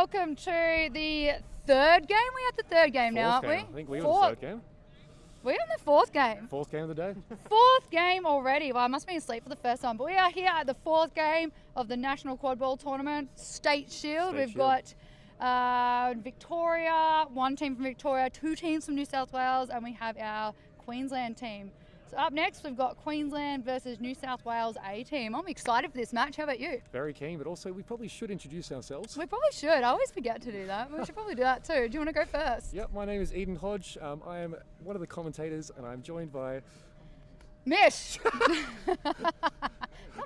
welcome to the third game. We're at the third game now, aren't we? I think we were the third game. We're in the fourth game. Fourth game of the day. Fourth game already. Well, I must be asleep for the first time. But we are here at the fourth game of the National Quad Ball Tournament, State Shield. We've got Victoria, one team from Victoria, two teams from New South Wales, and we have our Queensland team. So up next, we've got Queensland versus New South Wales A team. I'm excited for this match. How about you? Very keen, but also we probably should introduce ourselves. We probably should. I always forget to do that. We should probably do that too. Do you want to go first? Yep, my name is Eden Hodge. I am one of the commentators, and I'm joined by... Mish! Can't believe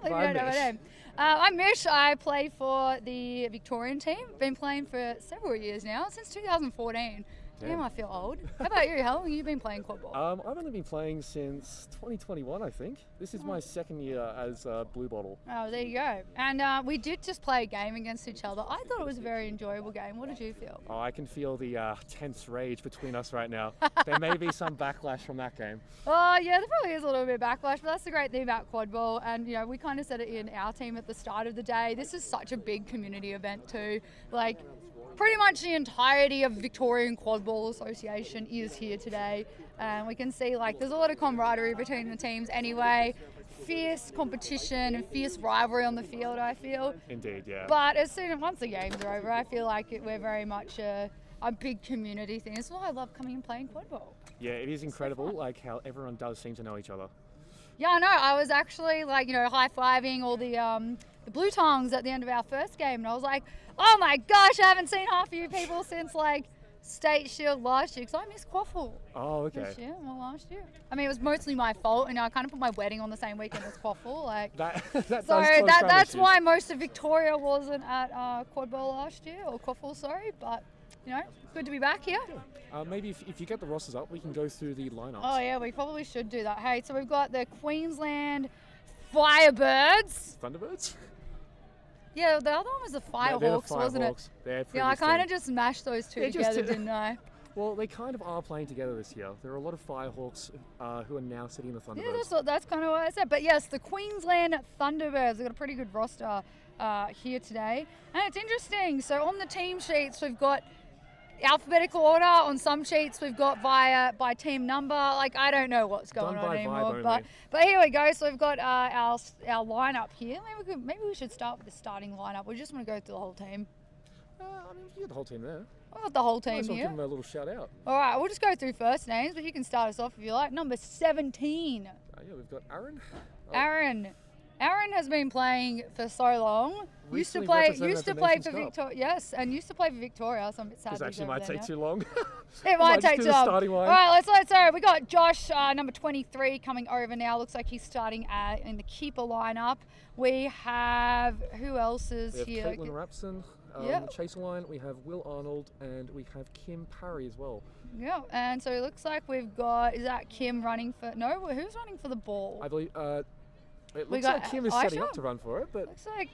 you don't know my name. I'm Mish. I play for the Victorian team. Been playing for several years now, since 2014. Damn, I feel old. How about you? How long have you been playing quad ball? I've only been playing since 2021, I think. This is my second year as Blue Bottle. Oh, there you go. And we did just play a game against each other. I thought it was a very enjoyable game. What did you feel? Oh, I can feel the tense rage between us right now. There may be some backlash from that game. Oh, yeah, there probably is a little bit of backlash, but that's the great thing about quad ball. And, you know, we kind of said it in our team at the start of the day. This is such a big community event too. Like, pretty much the entirety of Victorian Quad Ball Association is here today. And we can see like there's a lot of camaraderie between the teams anyway. Fierce competition and fierce rivalry on the field, I feel. Indeed, yeah. But once the games are over, I feel like we're very much a big community thing. That's why I love coming and playing quad ball. Yeah, it is incredible like how everyone does seem to know each other. Yeah, I know. I was actually like, high-fiving all the blue tongues at the end of our first game. And I was like, oh my gosh, I haven't seen half of you people since like State Shield last year because I missed Quaffle. Oh, okay. This year, well, last year. I mean, it was mostly my fault. I kind of put my wedding on the same weekend as Quaffle. Like, that's why most of Victoria wasn't at Quad Ball last year, or Quaffle, sorry. But, good to be back here. Yeah. Maybe if you get the rosters up, we can go through the lineups. Oh, yeah, we probably should do that. Hey, so we've got the Queensland Firebirds. Thunderbirds? Yeah, the other one was the Firehawks, wasn't it? Yeah, I kind of just mashed those two together, didn't I? Well, they kind of are playing together this year. There are a lot of Firehawks who are now sitting in the Thunderbirds. Yeah, that's kind of what I said. But yes, the Queensland Thunderbirds, they've got a pretty good roster here today. And it's interesting. So on the team sheets, we've got alphabetical order. On some sheets, we've got by team number. Like, I don't know what's going on anymore. But here we go. So we've got our lineup here. Maybe we should start with the starting lineup. We just want to go through the whole team. You got the whole team there. I've got the whole team here. Give them a little shout out. All right, we'll just go through first names, but you can start us off if you like. Number 17. Yeah, we've got Aaron. Aaron has been playing for so long. Used to play for Victoria. Yes, and used to play for Victoria. So I'm a bit sad. This actually might take too long. It might take too long. All right, let's go. We got Josh, number 23, coming over now. Looks like he's starting in the keeper lineup. We have who else is here? Caitlin Rapson. Chaser line, we have Will Arnold and we have Kim Parry as well. Yeah, and so it looks like we've got, is that Kim running for, no, who's running for the ball? I believe, it looks like Kim is setting up to run for it, but... Looks like...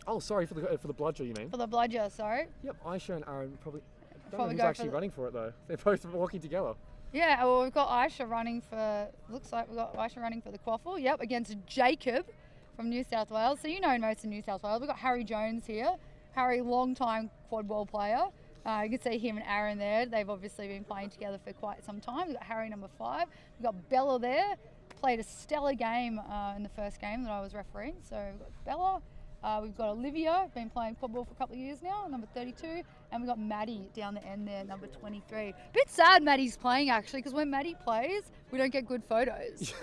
Oh, sorry, for the bludger, you mean? For the bludger, sorry. Yep, Aisha and Aaron probably don't know who's actually running for it though. They're both walking together. Yeah, well, we've got Aisha running for, looks like we've got Aisha running for the Quaffle, yep, against Jacob from New South Wales. So you know most of New South Wales. We've got Harry Jones here. Harry, long-time quad ball player. You can see him and Aaron there. They've obviously been playing together for quite some time. We've got Harry, number 5. We've got Bella there. Played a stellar game in the first game that I was refereeing. So we've got Bella. We've got Olivia, been playing quad ball for a couple of years now, number 32. And we've got Maddie down the end there, number 23. Bit sad Maddie's playing, actually, because when Maddie plays, we don't get good photos.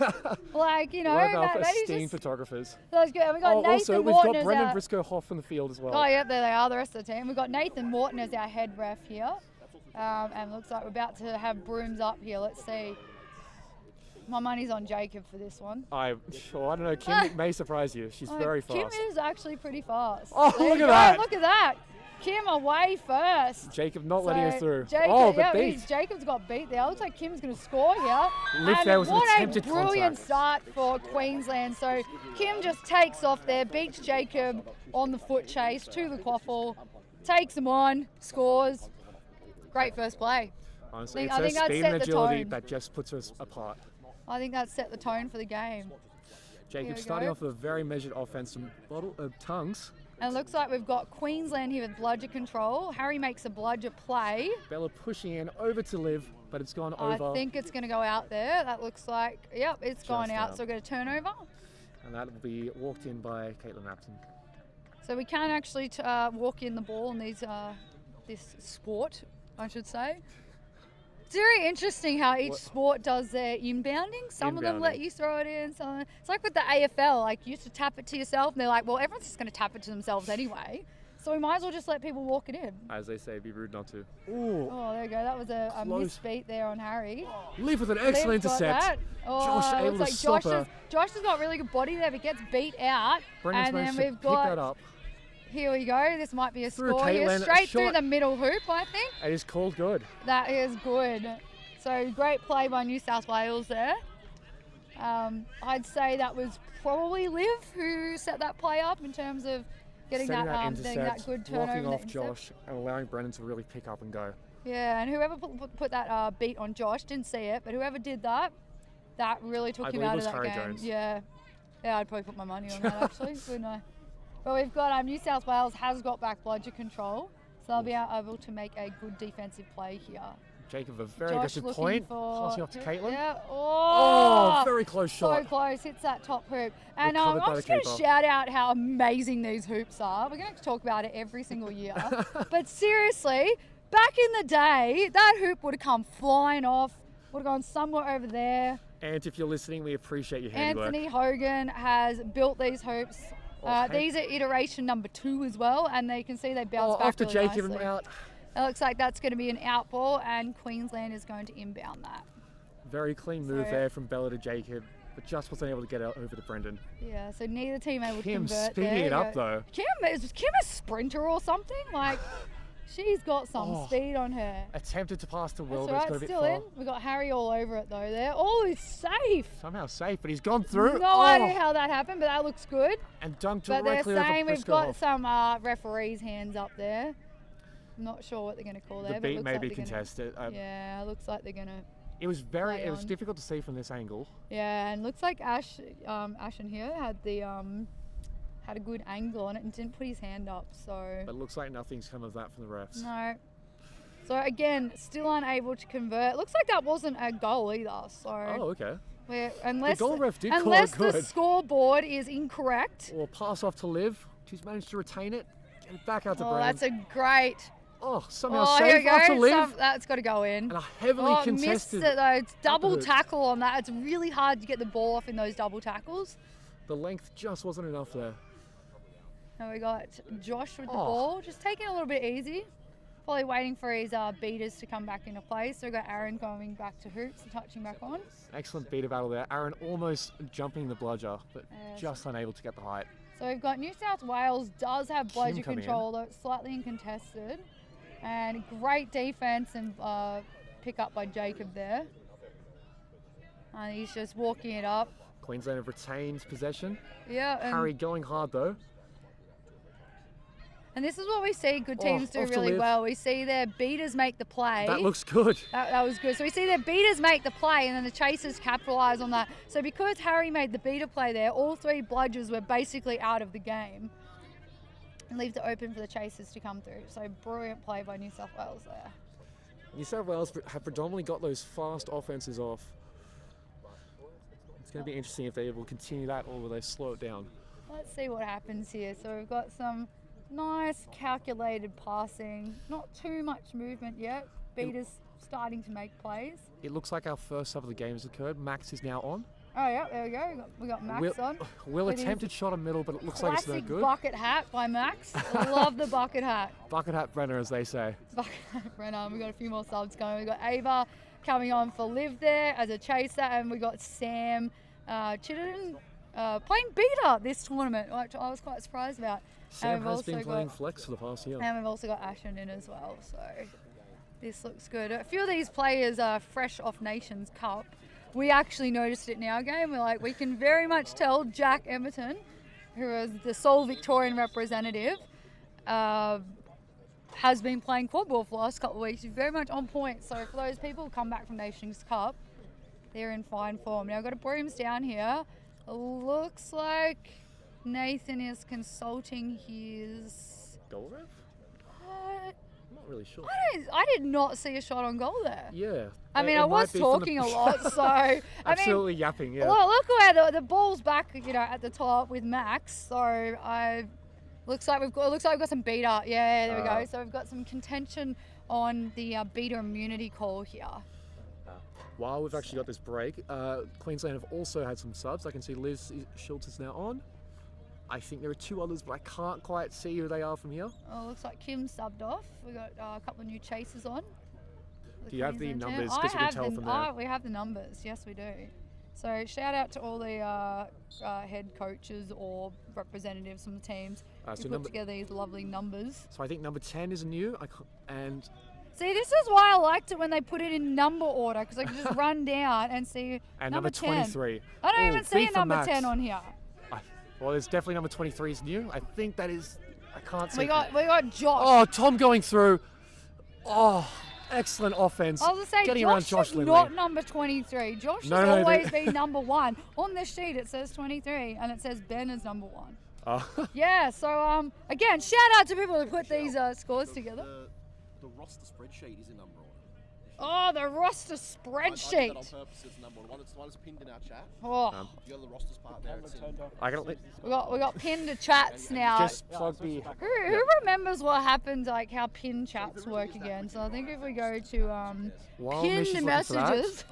Like, One of our esteemed photographers. That's good. And we've got Nathan also, we've Morton got Brendan Briscoe-Hoff on the field as well. Oh, yeah, there they are, the rest of the team. We've got Nathan Morton as our head ref here. And looks like we're about to have brooms up here. Let's see. My money's on Jacob for this one. I don't know. Kim may surprise you. She's very fast. Kim is actually pretty fast. Oh, look at that. Look at that. Kim away first. Jacob not letting us through. Jacob's got beat there. Looks like Kim's going to score here. What a brilliant start for Queensland. So Kim just takes off there, beats Jacob on the foot chase to the Quaffle, takes him on, scores. Great first play. Honestly, it's her speed and agility that just puts us apart. I think that set the tone for the game. Jacob starting off with a very measured offense from Tongues. And it looks like we've got Queensland here with bludger control. Harry makes a bludger play. Bella pushing in over to Liv, but it's gone over. I think it's going to go out there. That looks like, yep, it's gone out. out. So we're going to turnover. And that will be walked in by Caitlin Rapton. So we can actually walk in the ball in these this sport, I should say. It's very interesting how each sport does their inbounding. Some of them let you throw it in. It's like with the AFL, like you used to tap it to yourself, and they're like, well, everyone's just going to tap it to themselves anyway. So we might as well just let people walk it in. As they say, be rude not to. Ooh. Oh, there you go. That was a misbeat there on Harry. Liv with an excellent intercept. Josh able to stop her. Josh has got really good body there, but gets beat out. Brendan's and then we've got pick that up. Here we go. This might be a Through score here. Caitlin, Straight through the middle hoop, I think. It is called good. That is good. So great play by New South Wales there. I'd say that was probably Liv who set that play up in terms of getting that good turnover. Blocking off Josh and allowing Brendan to really pick up and go. Yeah, and whoever put that beat on Josh, didn't see it, but whoever did that really took him out of that Harry game. Jones. Yeah, I'd probably put my money on that actually, wouldn't I? But we've got New South Wales has got back bludger control, so they'll be able to make a good defensive play here. Jacob, a very aggressive point, passing off to Caitlin. Yeah. Oh, very close shot. So close, hits that top hoop. And I'm just going to shout out how amazing these hoops are. We're going to talk about it every single year. But seriously, back in the day, that hoop would have come flying off, would have gone somewhere over there. And if you're listening, we appreciate your handiwork. Anthony Hogan has built these hoops. These are iteration number 2 as well, and they can see they bounce back after really Jacob nicely. out. It looks like that's going to be an out ball, and Queensland is going to inbound that. Very clean move there from Bella to Jacob, but just wasn't able to get out over to Brendan. Yeah, so neither team able to Kim convert speeding there. it up though. Kim a sprinter or something? Like, she's got some speed on her. Attempted to pass to Will, That's but right, it's got a bit still far. in. We got Harry all over it though there. Oh, he's safe. Somehow safe, but he's gone through. No idea how that happened, but that looks good. And dunked But directly they're over saying we've Prisco. got some referees' hands up there. I'm not sure what they're going to call there. The but it beat looks may like be they're contested. Yeah, it looks like they're going to. It was difficult to see from this angle. Yeah, and looks like Ashen here had a good angle on it and didn't put his hand up. So. But it looks like nothing's come of that from the refs. No. So again, still unable to convert. Looks like that wasn't a goal either. So. Oh, okay. Unless the goal ref did call unless it good. the scoreboard is incorrect. Or pass off to Liv. She's managed to retain it. Get it back out to Brendan. That's a great. Somehow here safe we up to go. Liv. That's got to go in. And a heavily contested. Missed it though. It's double tackle on that. It's really hard to get the ball off in those double tackles. The length just wasn't enough there. And we got Josh with the ball, just taking it a little bit easy. Probably waiting for his beaters to come back into play. So we've got Aaron going back to hoops and touching back on. Excellent beater battle there. Aaron almost jumping the bludger, but just unable to get the height. So we've got New South Wales does have bludger control, though it's slightly uncontested. And great defense and pick up by Jacob there. And he's just walking it up. Queensland have retained possession. Yeah. Harry going hard though. And this is what we see good teams do really well. We see their beaters make the play. That looks good. That was good. So we see their beaters make the play and then the chasers capitalise on that. So because Harry made the beater play there, all 3 bludgers were basically out of the game. And leaves it open for the chasers to come through. So brilliant play by New South Wales there. New South Wales have predominantly got those fast offenses off. It's going to be interesting if they will continue that or will they slow it down. Let's see what happens here. So we've got some nice calculated passing. Not too much movement yet. Beaters starting to make plays. It looks like our first sub of the game has occurred. Max is now on. Oh yeah, there we go. We got Max on. Will attempted shot a middle, but it looks like it's no good. Classic bucket hat by Max. Love the bucket hat. Bucket hat Brenner, as they say. Bucket hat Brenner. We got a few more subs going. We got Ava coming on for Liv there as a chaser, and we got Sam Chittenden playing beater this tournament, which I was quite surprised about. Sam has been playing flex for the past year. And we've also got Ashen in as well, so this looks good. A few of these players are fresh off Nations Cup. We actually noticed it in our game. We're like, we can very much tell Jack Emerton, who is the sole Victorian representative, has been playing quad ball for the last couple of weeks. He's very much on point. So for those people who come back from Nations Cup, they're in fine form. Now I've got a Brooms down here. It looks like Nathan is consulting his. Goal ref? Uh, I'm not really sure. I did not see a shot on goal there. Yeah. I mean, It I might was be from the- talking a lot, so I mean, Absolutely yapping, yeah. look where the ball's back, at the top with Max. So looks like we've got some beta. Yeah, there we go. So we've got some contention on the beta immunity call here. While we've actually got this break, Queensland have also had some subs. I can see Liz Schultz is now on. I think there are two others, but I can't quite see who they are from here. Oh, looks like Kim subbed off. We've got a couple of new chasers on. Do you have the Queensland team. numbers? Because we can tell from there. We have the numbers. Yes, we do. So shout out to all the head coaches or representatives from the teams who put together these lovely numbers. So I think number 10 is new. And see, this is why I liked it when they put it in number order, because I could just run down and see and number 23. 10. I don't even see a number Max. 10 on here. Well, there's definitely number 23 is new. I think that is. I can't see. We got Josh. Oh, Tom going through. Oh, excellent offense. I was going to say, getting Josh around Josh is Lindley. not number 23. Josh has always been number 1. On this sheet, it says 23, and it says Ben is number 1. Oh. Yeah, so again, shout out to people who put these scores together. The roster spreadsheet is in number order. Oh, the roster I spreadsheet. did that on purpose. It's number one. One is pinned in our chat. Oh, You go to the rosters part there. It's in. I got to we got pinned chats now. just plug the. Who remembers what happened, like how pin chats work again? So I think if we go to While Mish is pinned looking for that, messages.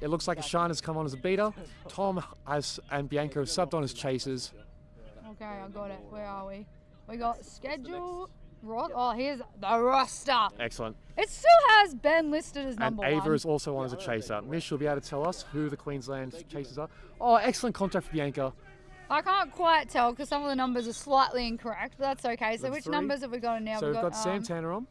It looks like Ashan has come on as a beater. Tom and Bianca have subbed on as chasers. Okay, I got it. Where are we? We got schedule. Oh, here's the roster. Excellent. It still has Ben listed as And number Ava 1. is also on as a chaser. Mish will be able to tell us who the Queensland chasers are. Oh, excellent contact for Bianca. I can't quite tell because some of the numbers are slightly incorrect, but that's okay. So Number which 3. numbers have we got now? So we've got Sam Tanner on.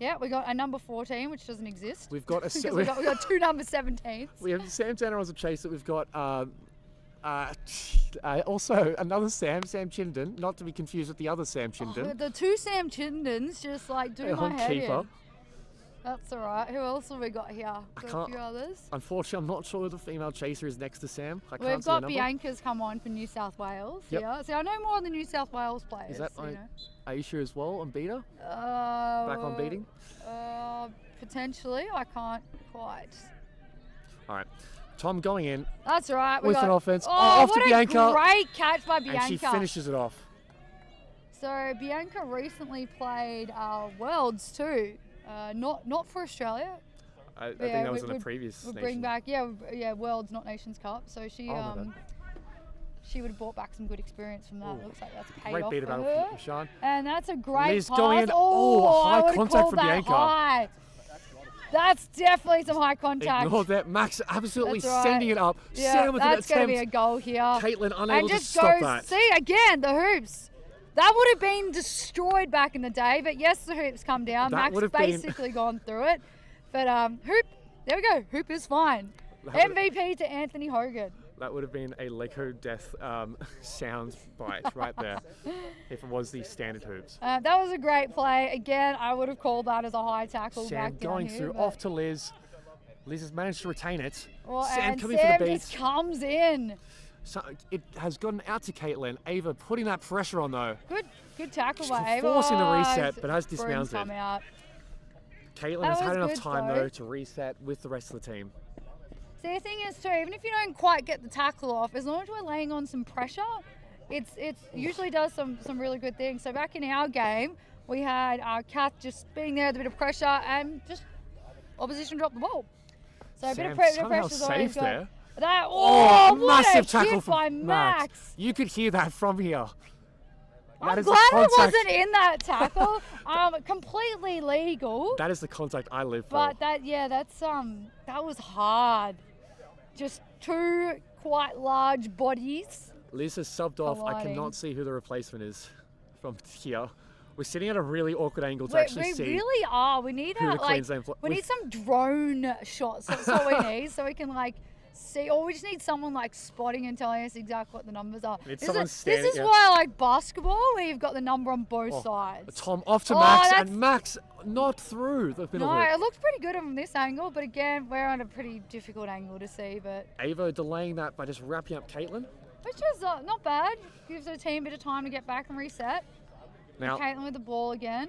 Yeah, we got a number 14, which doesn't exist. We've got Because we got two number 17s. we have Sam Tanner as a chaser. We've got also another Sam Chinden, not to be confused with the other Sam Chinden. The two Sam Chindens just like do my head keeper. in. That's all right. Who else have we got here? Got a few others. Unfortunately, I'm not sure who the female chaser is next to Sam. I can't We've see a got number. Bianca's come on for New South Wales. Yep. Yeah. See, I know more of the New South Wales players. Is that you know. Aisha as well on beater? Back on beating? Potentially. I can't quite. All right. Tom going in That's right. We with got, an offense. Oh, off what to Bianca. a great catch by Bianca. And she finishes it off. So Bianca recently played Worlds too. Not for Australia. I think that was in a previous We'll nation. bring back, Worlds, not Nations Cup. So she she would have brought back some good experience from that. Ooh. Looks like that's paid Great off beat for about her. Sean. And that's a great Liz pass. going in. Oh, high I would've contact called for that Bianca. high. That's definitely some high contact. Ignore that. Max absolutely That's right. sending it up. Yeah, Sam with an that's going to attempt. be a goal here. Caitlin unable and to just stop goes, that. See, again, the hoops. That would have been destroyed back in the day, but yes, the hoops come down. That Max would have been- basically gone through it. But hoop, there we go. Hoop is fine. That would- MVP to Anthony Hogan. That would have been a Lego death sound bite right there if it was the standard hoops. That was a great play. Again, I would have called that as a high tackle Sam back down going here, through but- off to Liz. Liz has managed to retain it. Well, Sam and coming Sam for the just beat. comes in. So it has gotten out to Caitlin. Ava putting that pressure on though. Good tackle She's by Ava. forcing the reset, Oh, but has brooms dismounted. come out. Caitlin That has was had enough good, time though. though to reset with the rest of the team. See, the thing is too, even if you don't quite get the tackle off, as long as we're laying on some pressure, it's usually does some really good things. So back in our game, we had Kath just being there with a bit of pressure and just opposition dropped the ball. So a bit Sam of pressure somehow is always safe good. there. That, Oh, what massive a tackle hit by from Max. You could hear that from here. I'm That is glad the I contact. wasn't in that tackle. Completely legal. That is the contact I live for. But that was hard. Just two quite large bodies. Liz has subbed off. I colliding. cannot see who the replacement is from here. We're sitting at a really awkward angle to We actually see. really are. We need who the like Queensland we need some drone shots. That's what we need, so we can like see. Or we just need someone like spotting and telling us exactly what the numbers are. Need This someone is standing- yeah. why I like basketball, where you've got the number on both sides. Tom off to Oh, Max, that's- and Max not through the middle No, hoop. it looks pretty good from this angle, but again, we're on a pretty difficult angle to see. But Ava delaying that by just wrapping up Caitlin. which is not bad. Gives the team a bit of time to get back and reset. Now, Caitlin with the ball again.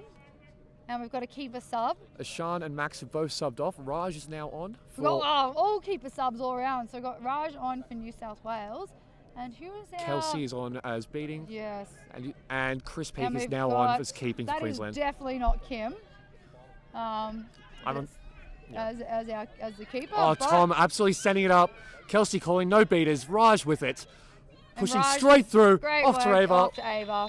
And we've got a keeper sub. Ashan and Max have both subbed off. Raj is now on. We've got all keeper subs all around. So we've got Raj on for New South Wales. And who is our... Kelsey is on as beating. Yes. And Chris Peake And is we've now got- on as keeping for That is Queensland. definitely not Kim. I'm on- as the keeper. Oh, but- Tom absolutely sending it up. Kelsey calling no beaters. Raj with it. and Pushing Raj- straight through. Great Off to work, Ava. Off to Ava.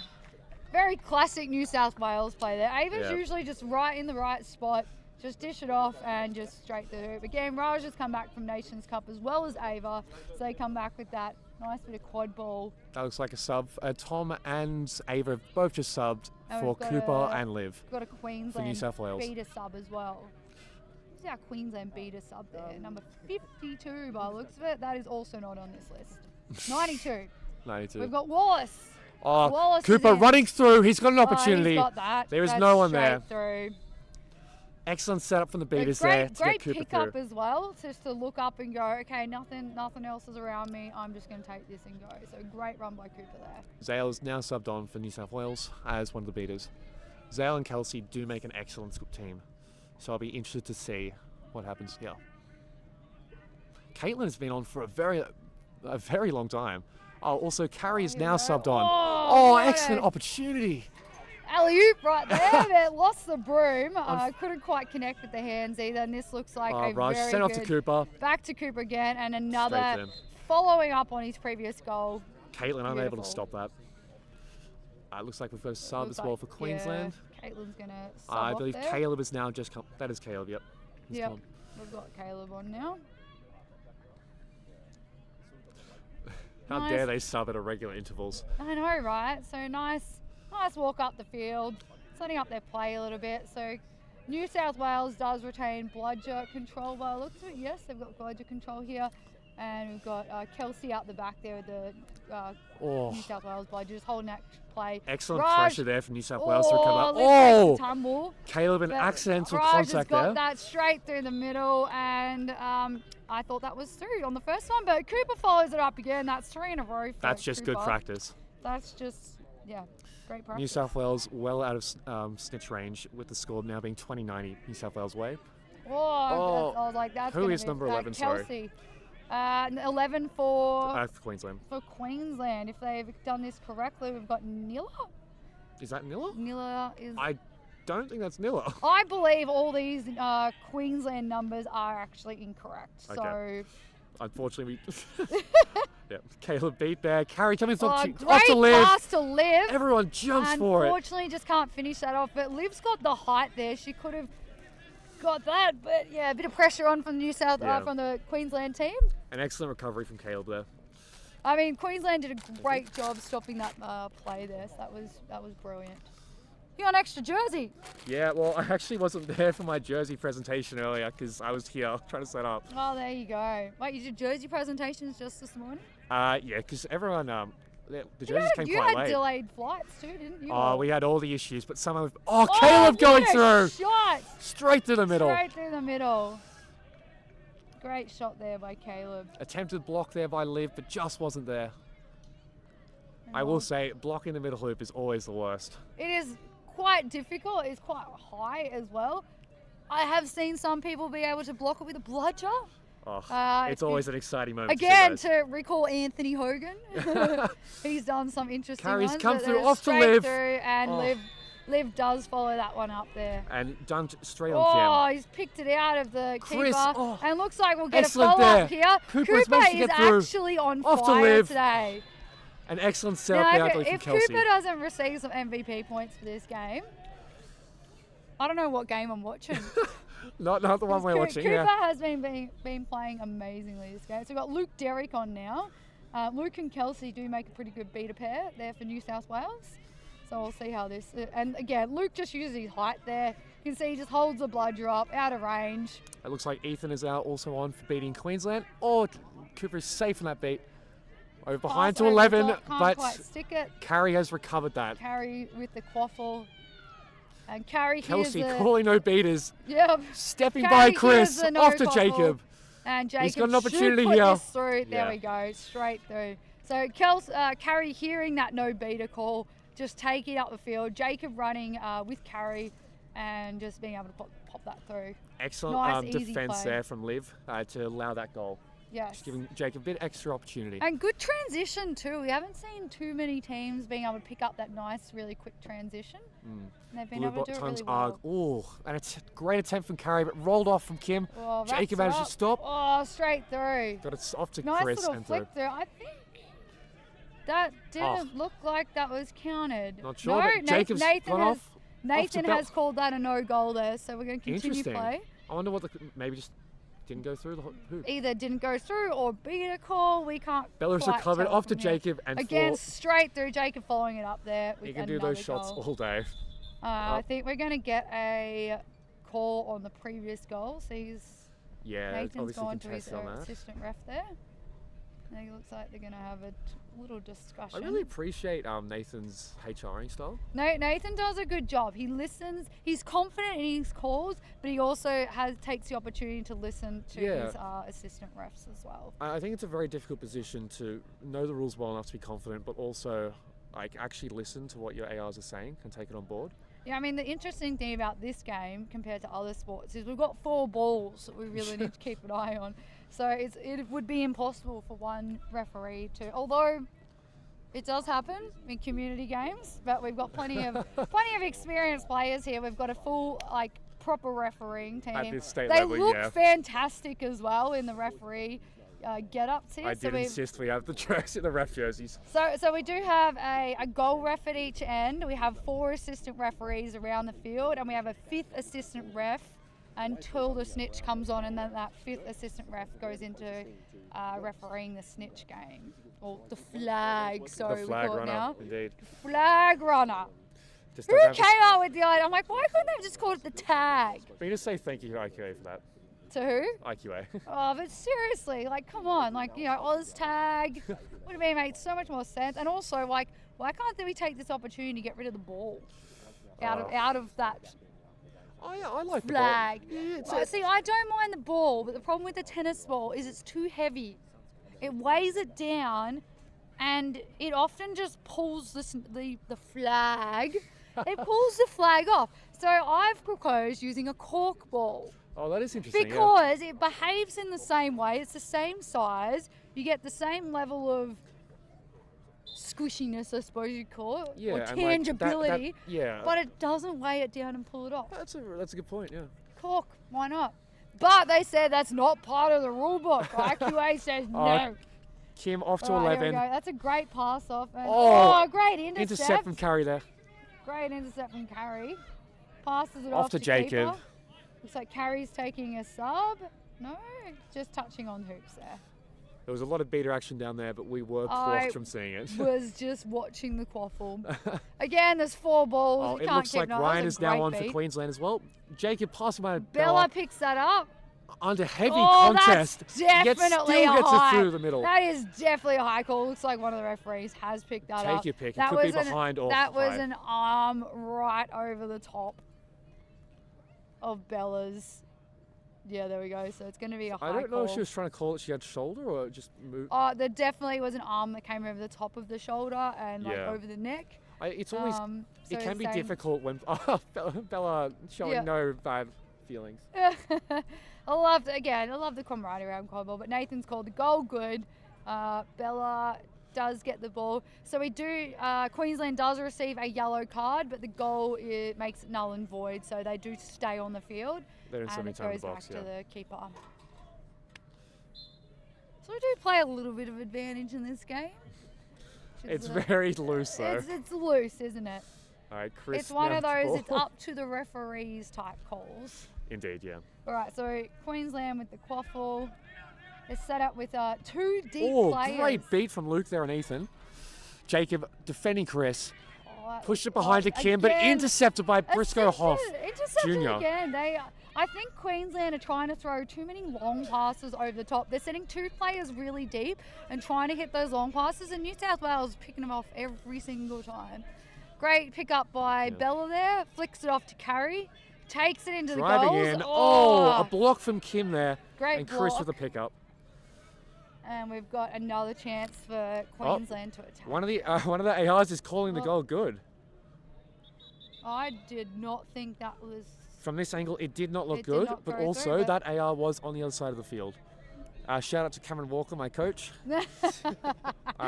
Very classic New South Wales play there. Ava's Yeah. usually just right in the right spot. Just dish it off and just straight through the hoop. Again, Raj has come back from Nations Cup as well as Ava. So they come back with that nice bit of quad ball. That looks like a sub. Tom and Ava have both just subbed And for we've got Cooper a- and Liv. We've got a Queensland South Wales. beater sub as well. Who's our Queensland beater sub there? Number 52 by the looks of it. That is also not on this list. 92. 92. We've got Wallace. Oh, Wallace is Cooper in. running through. He's got an Oh, opportunity. he's got that. There is That's no one straight there. Through. Excellent setup from the beaters Great, there to great get Cooper pickup through. as well, just to look up and go, okay, nothing else is around me. I'm just going to take this and go. So great run by Cooper there. Zale is now subbed on for New South Wales as one of the beaters. Zale and Kelsey do make an excellent team, so I'll be interested to see what happens here. Caitlin has been on for a very long time. Oh, also Carrie is here we now go. subbed on. Oh, what excellent a- opportunity. Alley-oop right there. They lost the broom. Couldn't quite connect with the hands either. And this looks like a Raj very sent off good... to Cooper. Back to Cooper again. And Straight another to him. following up on his previous goal. Caitlin unable Beautiful. to stop that. Looks like we've got a sub Looks as well like- for Queensland. Yeah, Caitlin's going to sub I off believe there. Caleb is now just come. That is Caleb, yep. He's Yep. come. We've got Caleb on now. How Nice. dare they sub at irregular intervals? I know, right? So nice walk up the field, setting up their play a little bit. So New South Wales does retain bludger control by the looks of it. Yes, they've got bludger control here. And we've got Kelsey out the back there with the Oh, New South Wales bludger just holding that play. excellent Raj- pressure there from New South Wales to recover. Liv takes Oh, the tumble. Caleb an But accidental Raj has contact got there. that straight through the middle, and I thought that was through on the first one, but Cooper follows it up again. That's 3 in a row for That's just good Cooper. practice. That's just, yeah, great practice. New South Wales well out of snitch range with the score now being 20-90 New South Wales way. Oh, Oh, I was like, that's who gonna is be- number 11, sorry? Kelsey. 11 for Queensland. Queensland. If they've done this correctly, we've got Nilla. Is that Nilla? Nilla is. I don't think that's Nilla. I believe all these Queensland numbers are actually incorrect. Okay. So, Unfortunately, we. Yeah, Caleb beat there. Carrie coming off great to Liv. pass to Liv. Everyone jumps for it. Unfortunately, just can't finish that off. But Liv's got the height there. She could have got that. But yeah, a bit of pressure on from from the Queensland team. An excellent recovery from Caleb there. I mean, Queensland did a great job stopping that play there. So that was brilliant. You got an extra jersey. Yeah, well, I actually wasn't there for my jersey presentation earlier because I was here trying to set up. Oh, there you go. Wait, you did jersey presentations just this morning? Yeah, because everyone, the jerseys came You quite had late. delayed flights too, didn't you? Oh, we had all the issues, but someone. Oh, Caleb what going a through Shot. straight to the middle. Straight through the middle. Great shot there by Caleb. Attempted block there by Liv, but just wasn't there. I will say, blocking the middle hoop is always the worst. It is quite difficult. It's quite high as well. I have seen some people be able to block it with a bludger. Oh, it's always an exciting moment. Again, to see those. to recall Anthony Hogan. He's done some interesting Carrie's ones. come but through they're off to straight Liv. Through, and Oh. Liv does follow that one up there. And dunked straight on Oh, he's picked it out of the Chris, keeper. oh, And looks like we'll get a excellent follow-up there. here. Cooper's Cooper managed to is get through. actually on Off to fire Liv. today. An excellent setup Now, there, I believe, if from Kelsey. Cooper doesn't receive some MVP points for this game, I don't know what game I'm watching. Not the one we're watching, Cooper yeah. has been playing amazingly this game. So we've got Luke Derrick on now. Luke and Kelsey do make a pretty good beater pair there for New South Wales. So we'll see how this... and again, Luke just uses his height there. You can see he just holds the bludger up, out of range. It looks like Ethan is out also on for beating Queensland. Oh, Cooper is safe in that beat. Over behind Pass to over the 11, top, can't but quite stick it. Carrie has recovered that. Carrie with the quaffle. And Carrie Kelsey here's the... calling no beaters. Yep. Stepping Carrie by Chris. here's the Off to no Jacob. And Jacob He's got an opportunity should put here. this through. There Yeah. we go. Straight through. So Carrie hearing that no beater call, just taking up the field. Jacob running with Carrie and just being able to pop that through. Excellent Nice, easy defence play. there from Liv to allow that goal. Yes. Just giving Jacob a bit extra opportunity. And good transition too. We haven't seen too many teams being able to pick up that nice, really quick transition. And they've been able to do it really well. Oh, and it's a great attempt from Carrie, but rolled off from Kim. Oh, Jacob wraps it managed to up. stop. Oh, straight through. Got it off to Nice Chris little and flick through. through. I think that didn't look like that was counted. Not sure, No, but Jacob's Nathan gone has, off. Nathan Bell. has called that a no goal there, so we're going to continue Interesting. play. I wonder what maybe just didn't go through the hoop. Either didn't go through or beat a call. We can't. Bella's quite recovered tell off to from here. Jacob and Again, straight through. Jacob following it up there. With he can do another those shots goal. all day. I think we're going to get a call on the previous goal. So Yeah, Nathan's obviously gone to his contested on that. assistant ref there. And it looks like they're going to have a little discussion. I really appreciate Nathan's HRing style. No, Nathan does a good job. He listens. He's confident in his calls, but he also takes the opportunity to listen to his assistant refs as well. I think it's a very difficult position to know the rules well enough to be confident, but also like actually listen to what your ARs are saying and take it on board. Yeah, I mean, the interesting thing about this game compared to other sports is we've got 4 balls that we really need to keep an eye on. So it would be impossible for one referee to, although it does happen in community games, but we've got plenty of experienced players here. We've got a full, proper refereeing team. At this state they level, look yeah. fantastic as well in the referee get-ups here. I did insist we have the ref jerseys. So we do have a goal ref at each end. We have 4 assistant referees around the field, and we have a 5th assistant ref until the snitch comes on, and then that 5th assistant ref goes into refereeing the snitch game. Or the flag, sorry, The flag we call it runner, now. indeed. Flag runner. Just Who don't have came up with the idea? I'm like, why couldn't they have just called it the tag? We need to say thank you to IQA for that. To who? IQA. Oh, but seriously, come on, Oz tag would have made so much more sense. And also, why can't we take this opportunity to get rid of the ball out of that Oh yeah, I like flag? the ball. Yeah, Well, see, I don't mind the ball, but the problem with the tennis ball is it's too heavy. It weighs it down, and it often just pulls the flag. It pulls the flag off. So I've proposed using a cork ball. Oh, that is interesting. Because it behaves in the same way, it's the same size, you get the same level of squishiness, I suppose you'd call it, Yeah, or and tangibility, yeah. but it doesn't weigh it down and pull it off. That's a good point. Yeah. Cork, why not? But they said that's not part of the rule book. IQA says no. Kim off to All right, here we 11. go. That's a great pass off. And, great intercept. Intercept from Carrie there. Great intercept from Carrie. Passes it Off off to Jacob. keeper. Looks like Carrie's taking a sub. No, just touching on hoops there. There was a lot of beater action down there, but we were I quaffed from seeing it. was just watching the quaffle. Again, there's 4 balls. Oh, You it can't looks keep like no- that Ryan was is a now great on for beat. Queensland as well. Jacob passing by Bella picks that up. under heavy Oh, contest. that's Yet definitely still a gets high. it through the middle. That is definitely a high call. Looks like one of the referees has picked that up. Take your pick. It That could be was an- behind or That was high. an arm right over the top of Bella's. Yeah, there we go. So it's going to be a high I don't know call. if she was trying to call it she had shoulder or just moved. Oh, there definitely was an arm that came over the top of the shoulder and Yeah. over the neck. It's always So it can be saying- difficult when Bella showing Yeah. no bad feelings. I love the camaraderie around quad-ball, but Nathan's called the goal good. Bella does get the ball. So we do, Queensland does receive a yellow card, but the goal makes it null and void, so they do stay on the field. They don't And spend any it time in goes the box, back yeah. to the keeper. So we do play a little bit of advantage in this game. which It's is, very loose though. It's loose, isn't it? All right, Chris. It's one now of with the those, it's ball. up to the referees type calls. Indeed, yeah. All right, so Queensland with the quaffle. They're set up with 2 deep Oh, players. great beat from Luke there and Ethan. Jacob defending Chris. Oh, Pushed it behind to Kim, but again, intercepted by Briscoe Hoff. Intercepted Jr. again. I think Queensland are trying to throw too many long passes over the top. They're sending 2 players really deep and trying to hit those long passes, and New South Wales picking them off every single time. Great pick up by Bella there. Flicks it off to Carrie. Takes it into Driving the goals. in. Oh, a block from Kim there. Great and Chris block. with a pickup. And we've got another chance for Queensland to attack. One of the ARs is calling the goal good. I did not think that was... From this angle, it did not look It did good, not but go also through, that AR was on the other side of the field. Shout out to Cameron Walker, my coach.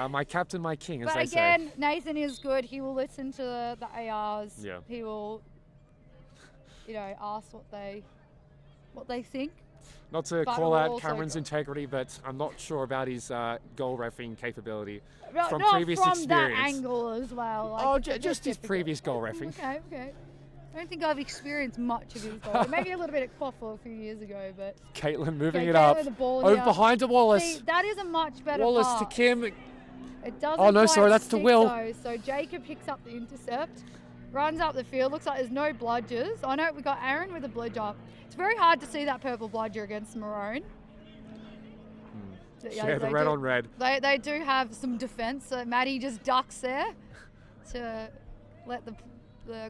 My captain, my king, as But they again, say. Nathan is good. He will listen to the ARs. Yeah. He will, ask what they think. Not to But call we're out also Cameron's good. integrity, but I'm not sure about his goal reffing capability Not from not previous from experience. that angle as well. Like, Oh, it's just his difficult. previous goal reffing. Okay. I don't think I've experienced much of his goal. Maybe a little bit at Quaffle a few years ago, but Caitlin moving Okay, it Caitlin up. with the ball Over here. behind to Wallace. see, that is a much better Wallace pass. to Kim. It doesn't Oh, no, quite sorry, that's to stick, Will. though. So Jacob picks up the intercept, runs up the field. Looks like there's no bludgers. I know we got Aaron with a bludger. It's very hard to see that purple bludger against maroon. Yeah, the they red do- on red. They do have some defence. So Maddie just ducks there to let the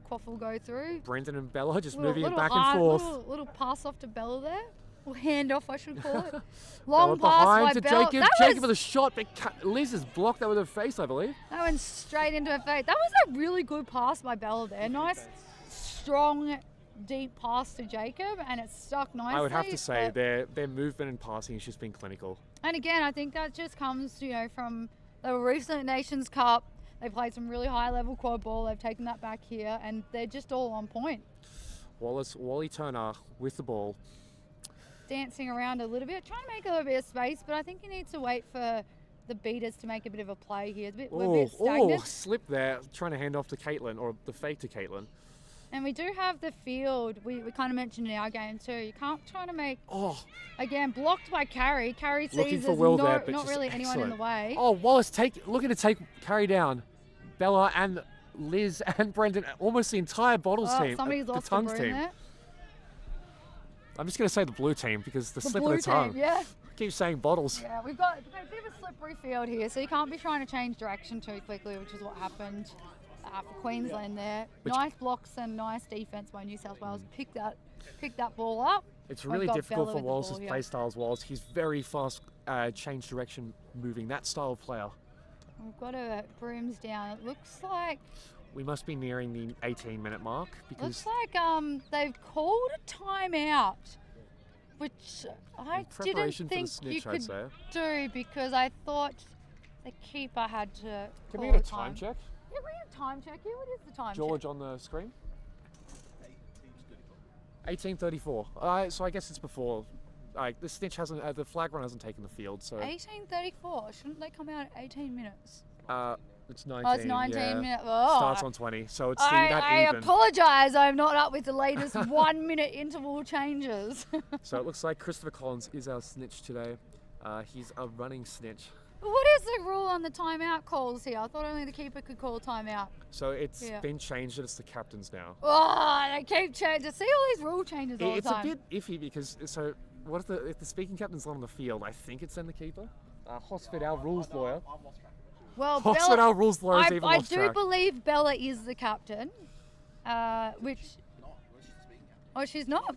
quaffle go through. Brendan and Bella just Little- moving it little back and arm- forth. Little pass off to Bella there. Or hand off, I should call it. Long Bella pass behind by to Bella. Jacob. That Jacob was- with a shot, but Liz has blocked that with her face, I believe. That went straight into her face. That was a really good pass by Bella there. Nice, strong, deep pass to Jacob, and it stuck nicely. I would have to say but- their movement and passing has just been clinical. And again, I think that just comes, from they were recent at Nations Cup. They played some really high-level quad ball. They've taken that back here, and they're just all on point. Wally Turner with the ball. Dancing around a little bit, trying to make a little bit of space, but I think he needs to wait for the beaters to make a bit of a play here. We're a bit stagnant. Slip there, trying to hand off to Caitlin, or the fake to Caitlin. And we do have the field. We kind of mentioned in our game too. You can't try to make, again, blocked by Carrie. Carrie Looking sees for there's Will there, but not just really anyone in the excellent. way. Oh, Wallace looking to take Carrie down. Bella and Liz and Brendan, almost the entire Bottles team. Somebody's the lost the Tongues broom team. there. I'm just going to say the blue team because the slip of blue the tongue. team, yeah. Keep saying Bottles. Yeah, we've got a bit of a slippery field here, so you can't be trying to change direction too quickly, which is what happened for Queensland there. Nice blocks and nice defence by New South Wales. Pick that ball up. It's We've really got difficult Bella for with the Wallace's ball, yeah. play style as Wallace. He's very fast change direction moving, that style of player. We've got a brooms down. It looks like We must be nearing the 18-minute mark because they've called a timeout, which I in didn't preparation for the think snitch, you I'd could say. do because I thought the keeper had to Can call we get a a time check? Yeah, we have a time check here. What is the time George check? on the screen. 18:34. So I guess it's before. The snitch hasn't, the flag run hasn't taken the field, so 18:34. Shouldn't they come out at 18 minutes? it's 19. Oh, it's 19 yeah. minutes. Oh, Starts on 20, so it's that I even. apologise. I'm not up with the latest 1 minute interval changes. So it looks like Christopher Collins is our snitch today. He's a running snitch. What is the rule on the timeout calls here? I thought only the keeper could call timeout. So it's Yeah. been changed and it's the captains now. Oh, they keep changing. See all these rule changes all It's the a time. bit iffy because what if the speaking captain's not on the field? I think it's then the keeper. Hosford, our rules lawyer. Well, Hosford, our rules lawyer, is even I lost do track. believe Bella is the captain, which. Oh, she's not.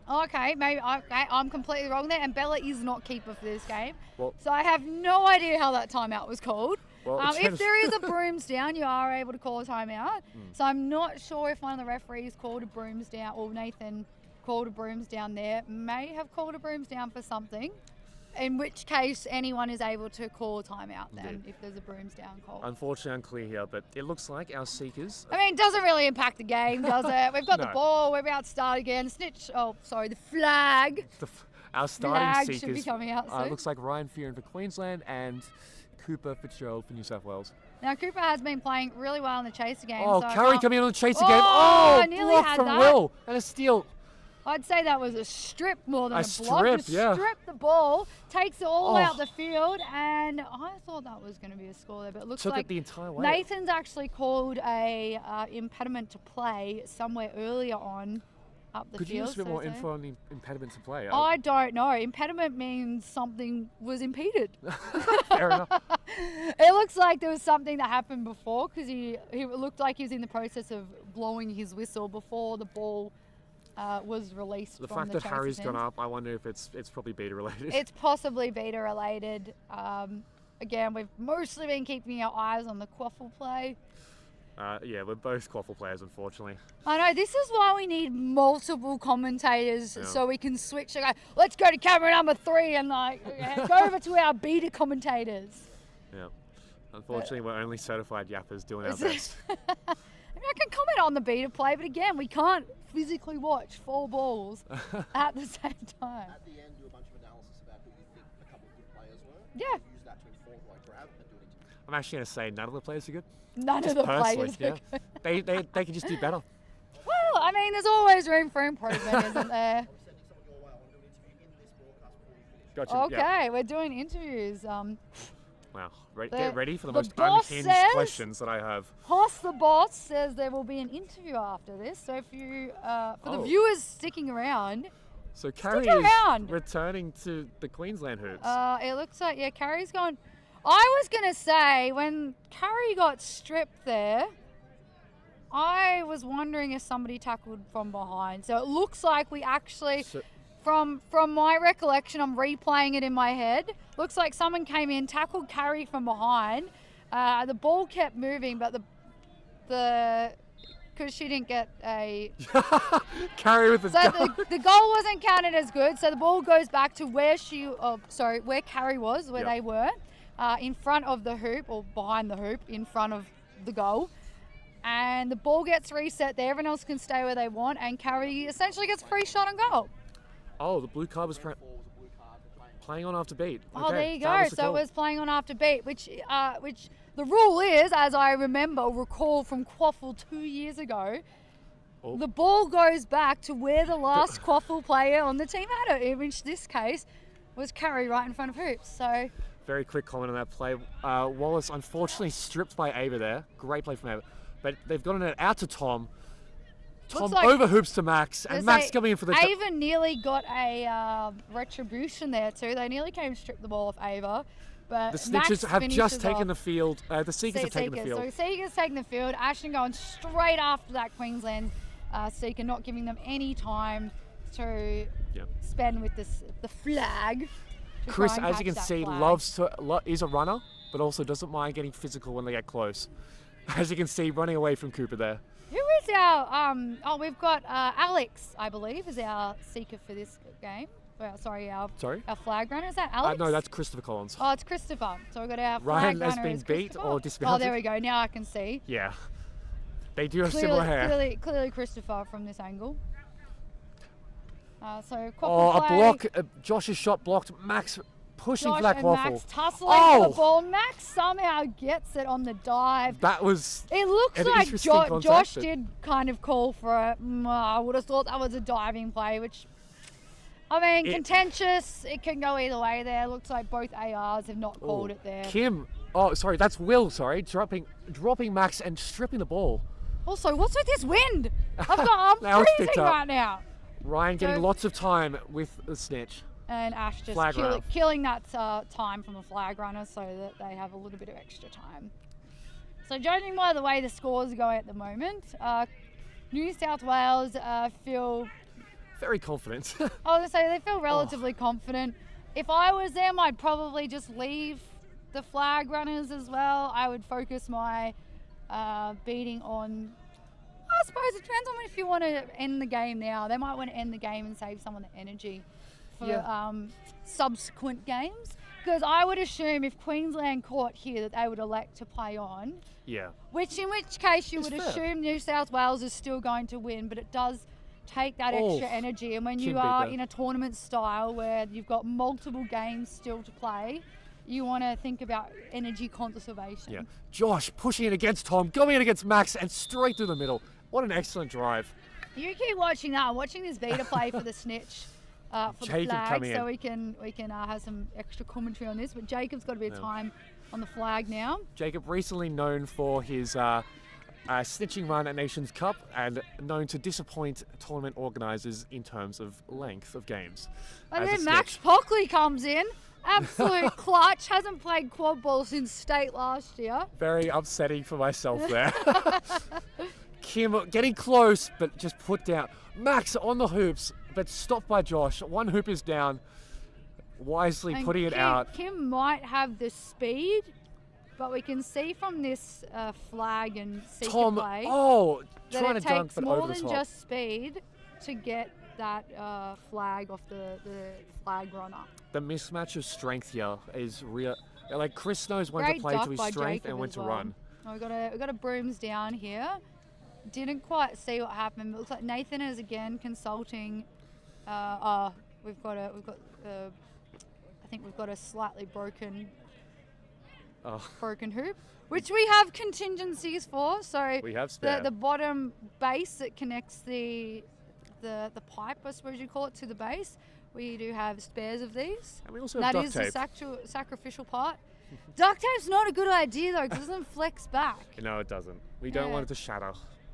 Okay, maybe I'm completely wrong there, and Bella is not keeper for this game. Well- So I have no idea how that timeout was called. Well, If there is a brooms down, you are able to call a timeout. So I'm not sure if one of the referees called a brooms down, or Nathan called a brooms down there. May have called a brooms down for something. In which case, anyone is able to call a timeout then, Indeed. if there's a brooms down call. Unfortunately, unclear here, but it looks like our Seekers. I mean, it doesn't really impact the game, does it? We've got the No. ball, we're about to start again. The flag. Our starting Flag should Seekers. be coming out soon. Looks like Ryan Fearon for Queensland and Cooper Fitzgerald for New South Wales. Now, Cooper has been playing really well in the chaser game. Oh, so I Curry can't- coming in on the chaser Oh, game. I Oh, nearly block had from that. Will and a steal. I'd say that was a strip more than A a block. strip, Just yeah. strip the ball, takes it all Oh. out the field, and I thought that was going to be a score there, but it looks Took like it the entire way. Nathan's actually called a impediment to play somewhere earlier on up the Could you field. give us a bit so more to say. info on the impediment to play? I don't know. Impediment means something was impeded. Fair enough. It looks like there was something that happened before because he looked like he was in the process of blowing his whistle before the ball was released The from fact the that Harry's chaser gone pens. up, I wonder if it's probably beta related. It's possibly beta related. Again, we've mostly been keeping our eyes on the quaffle play. Yeah, we're both quaffle players, unfortunately. I know, this is why we need multiple commentators Yeah. so we can switch and go, let's go to camera number 3 and like go over to our beta commentators. Yeah. Unfortunately, we're only certified yappers doing our best. I mean, I can comment on the beta play, but again, we can't physically watch 4 balls at the same time. At the end, do a bunch of analysis about who you think a couple of good players were. Yeah. Use that to inform like grab and do an interview. I'm actually going to say none of the players are good. None Just of the personally, players yeah. are good. They can just do better. Well, I mean, there's always room for improvement, isn't there? I'm sending someone your way. I want to do an interview in this broadcast before we finish. Gotcha. Okay, Yeah. we're doing interviews. Wow. Get The- ready for the the most boss unhinged says- questions that I have. Hoss the boss says there will be an interview after this, so if you, for the Oh. viewers sticking around, So Carrie around. is returning to the Queensland hoops. it looks like, yeah, Carrie's gone. I was going to say, when Carrie got stripped there, I was wondering if somebody tackled from behind. So it looks like we actually, So- from my recollection, I'm replaying it in my head. Looks like someone came in, tackled Carrie from behind. The ball kept moving, but because she didn't get a... Carrie with the So goal. the goal wasn't counted as good. So the ball goes back to where where Carrie was, where Yep. they were, in front of the hoop or behind the hoop, in front of the goal. And the ball gets reset there. Everyone else can stay where they want, and Carrie essentially gets a free shot on goal. Oh, the blue card was Four was a blue card for playing. playing on after beat. Oh, Okay, there you that go. was the So it call. was playing on after beat, which the rule is, as I recall from Quaffle 2 years ago, Oh. the ball goes back to where the last Quaffle player on the team had it, which this case was Carrie right in front of hoops. So Very quick comment on that play. Wallace unfortunately stripped by Ava there. Great play from Ava. But they've gotten it out to Tom. Tom Looks like- over hoops to Max, and There's Max a- coming in for the... Ava nearly got a retribution there too. They nearly came and stripped the ball off Ava. But The Max Snitches have just finishes taken off. the field. The Seekers have taken the field. So Seekers taking the field. Ashton going straight after that Queensland Seeker, not giving them any time to Yeah. spend with the flag. to Chris, try and as you catch can that see, flag. is a runner, but also doesn't mind getting physical when they get close. As you can see, running away from Cooper there. Who is our we've got Alex, I believe, is our Seeker for this game. Well, sorry, our flag runner. Is that Alex? No, that's Christopher Collins. Oh, it's Christopher. So we've got our Ryan flag has runner been is beat Christopher. or Oh, dismounted. there we go. Now I can see. Yeah. They do have similar hair. Clearly Christopher from this angle. So Oh, Quaffle a play. block. Josh's shot blocked. Max pushing Josh for that and quaffle. Max tussling Oh! for the ball. Max somehow gets it on the dive. That was... It looks an like interesting contact, Josh but- did kind of call for it. I would have thought that was a diving play, which, I mean, contentious. It can go either way there. Looks like both ARs have not called it there. Kim. Oh, sorry. That's Will. Sorry. Dropping Max and stripping the ball. Also, what's with this wind? I'm Now it's picked freezing up. right now. Ryan getting So- lots of time with the snitch. And Ash just Flag runner. killing that time from the flag runner so that they have a little bit of extra time. So judging by the way the scores are going at the moment, New South Wales feel, Very confident. I was going to say, they feel relatively confident. If I was them, I'd probably just leave the flag runners as well. I would focus my beating on, I suppose it depends on if you want to end the game now. They might want to end the game and save some of the energy for subsequent games. Because I would assume if Queensland caught here that they would elect to play on. Yeah. In which case you It's would fair. assume New South Wales is still going to win, but it does take that Oh, extra energy. And when Kim you beat are that. in a tournament style where you've got multiple games still to play, you want to think about energy conservation. Yeah. Josh pushing it against Tom, going in against Max, and straight through the middle. What an excellent drive. You keep watching that. I'm watching this beta play for the snitch. For the Jacob flag, coming so in. we can have some extra commentary on this. But Jacob's got a bit of Yeah. time on the flag now. Jacob, recently known for his snitching run at Nations Cup and known to disappoint tournament organisers in terms of length of games. And as a then Max snitch. Pockley comes in. Absolute clutch. Hasn't played quad ball since state last year. Very upsetting for myself there. Kim getting close, but just put down. Max on the hoops, but stopped by Josh. One hoop is down. Wisely And putting it out. Kim might have the speed, but we can see from this flag and seeker Tom, play that trying it to dunk, takes but more over the than top. just speed to get that flag off the flag runner. The mismatch of strength here is real. Like Chris knows when Great to play duck to his by strength Jacob and when as to well. run. Oh, we got a brooms down here. Didn't quite see what happened. It looks like Nathan is again consulting. I think we've got a slightly broken hoop, which we have contingencies for. So We have spare. the bottom base that connects the pipe, I suppose you call it, to the base. We do have spares of these. And we also have That duct is tape. the sacrificial part. Duct tape's not a good idea though, because it doesn't flex back. No, it doesn't. We don't Yeah. want it to shatter.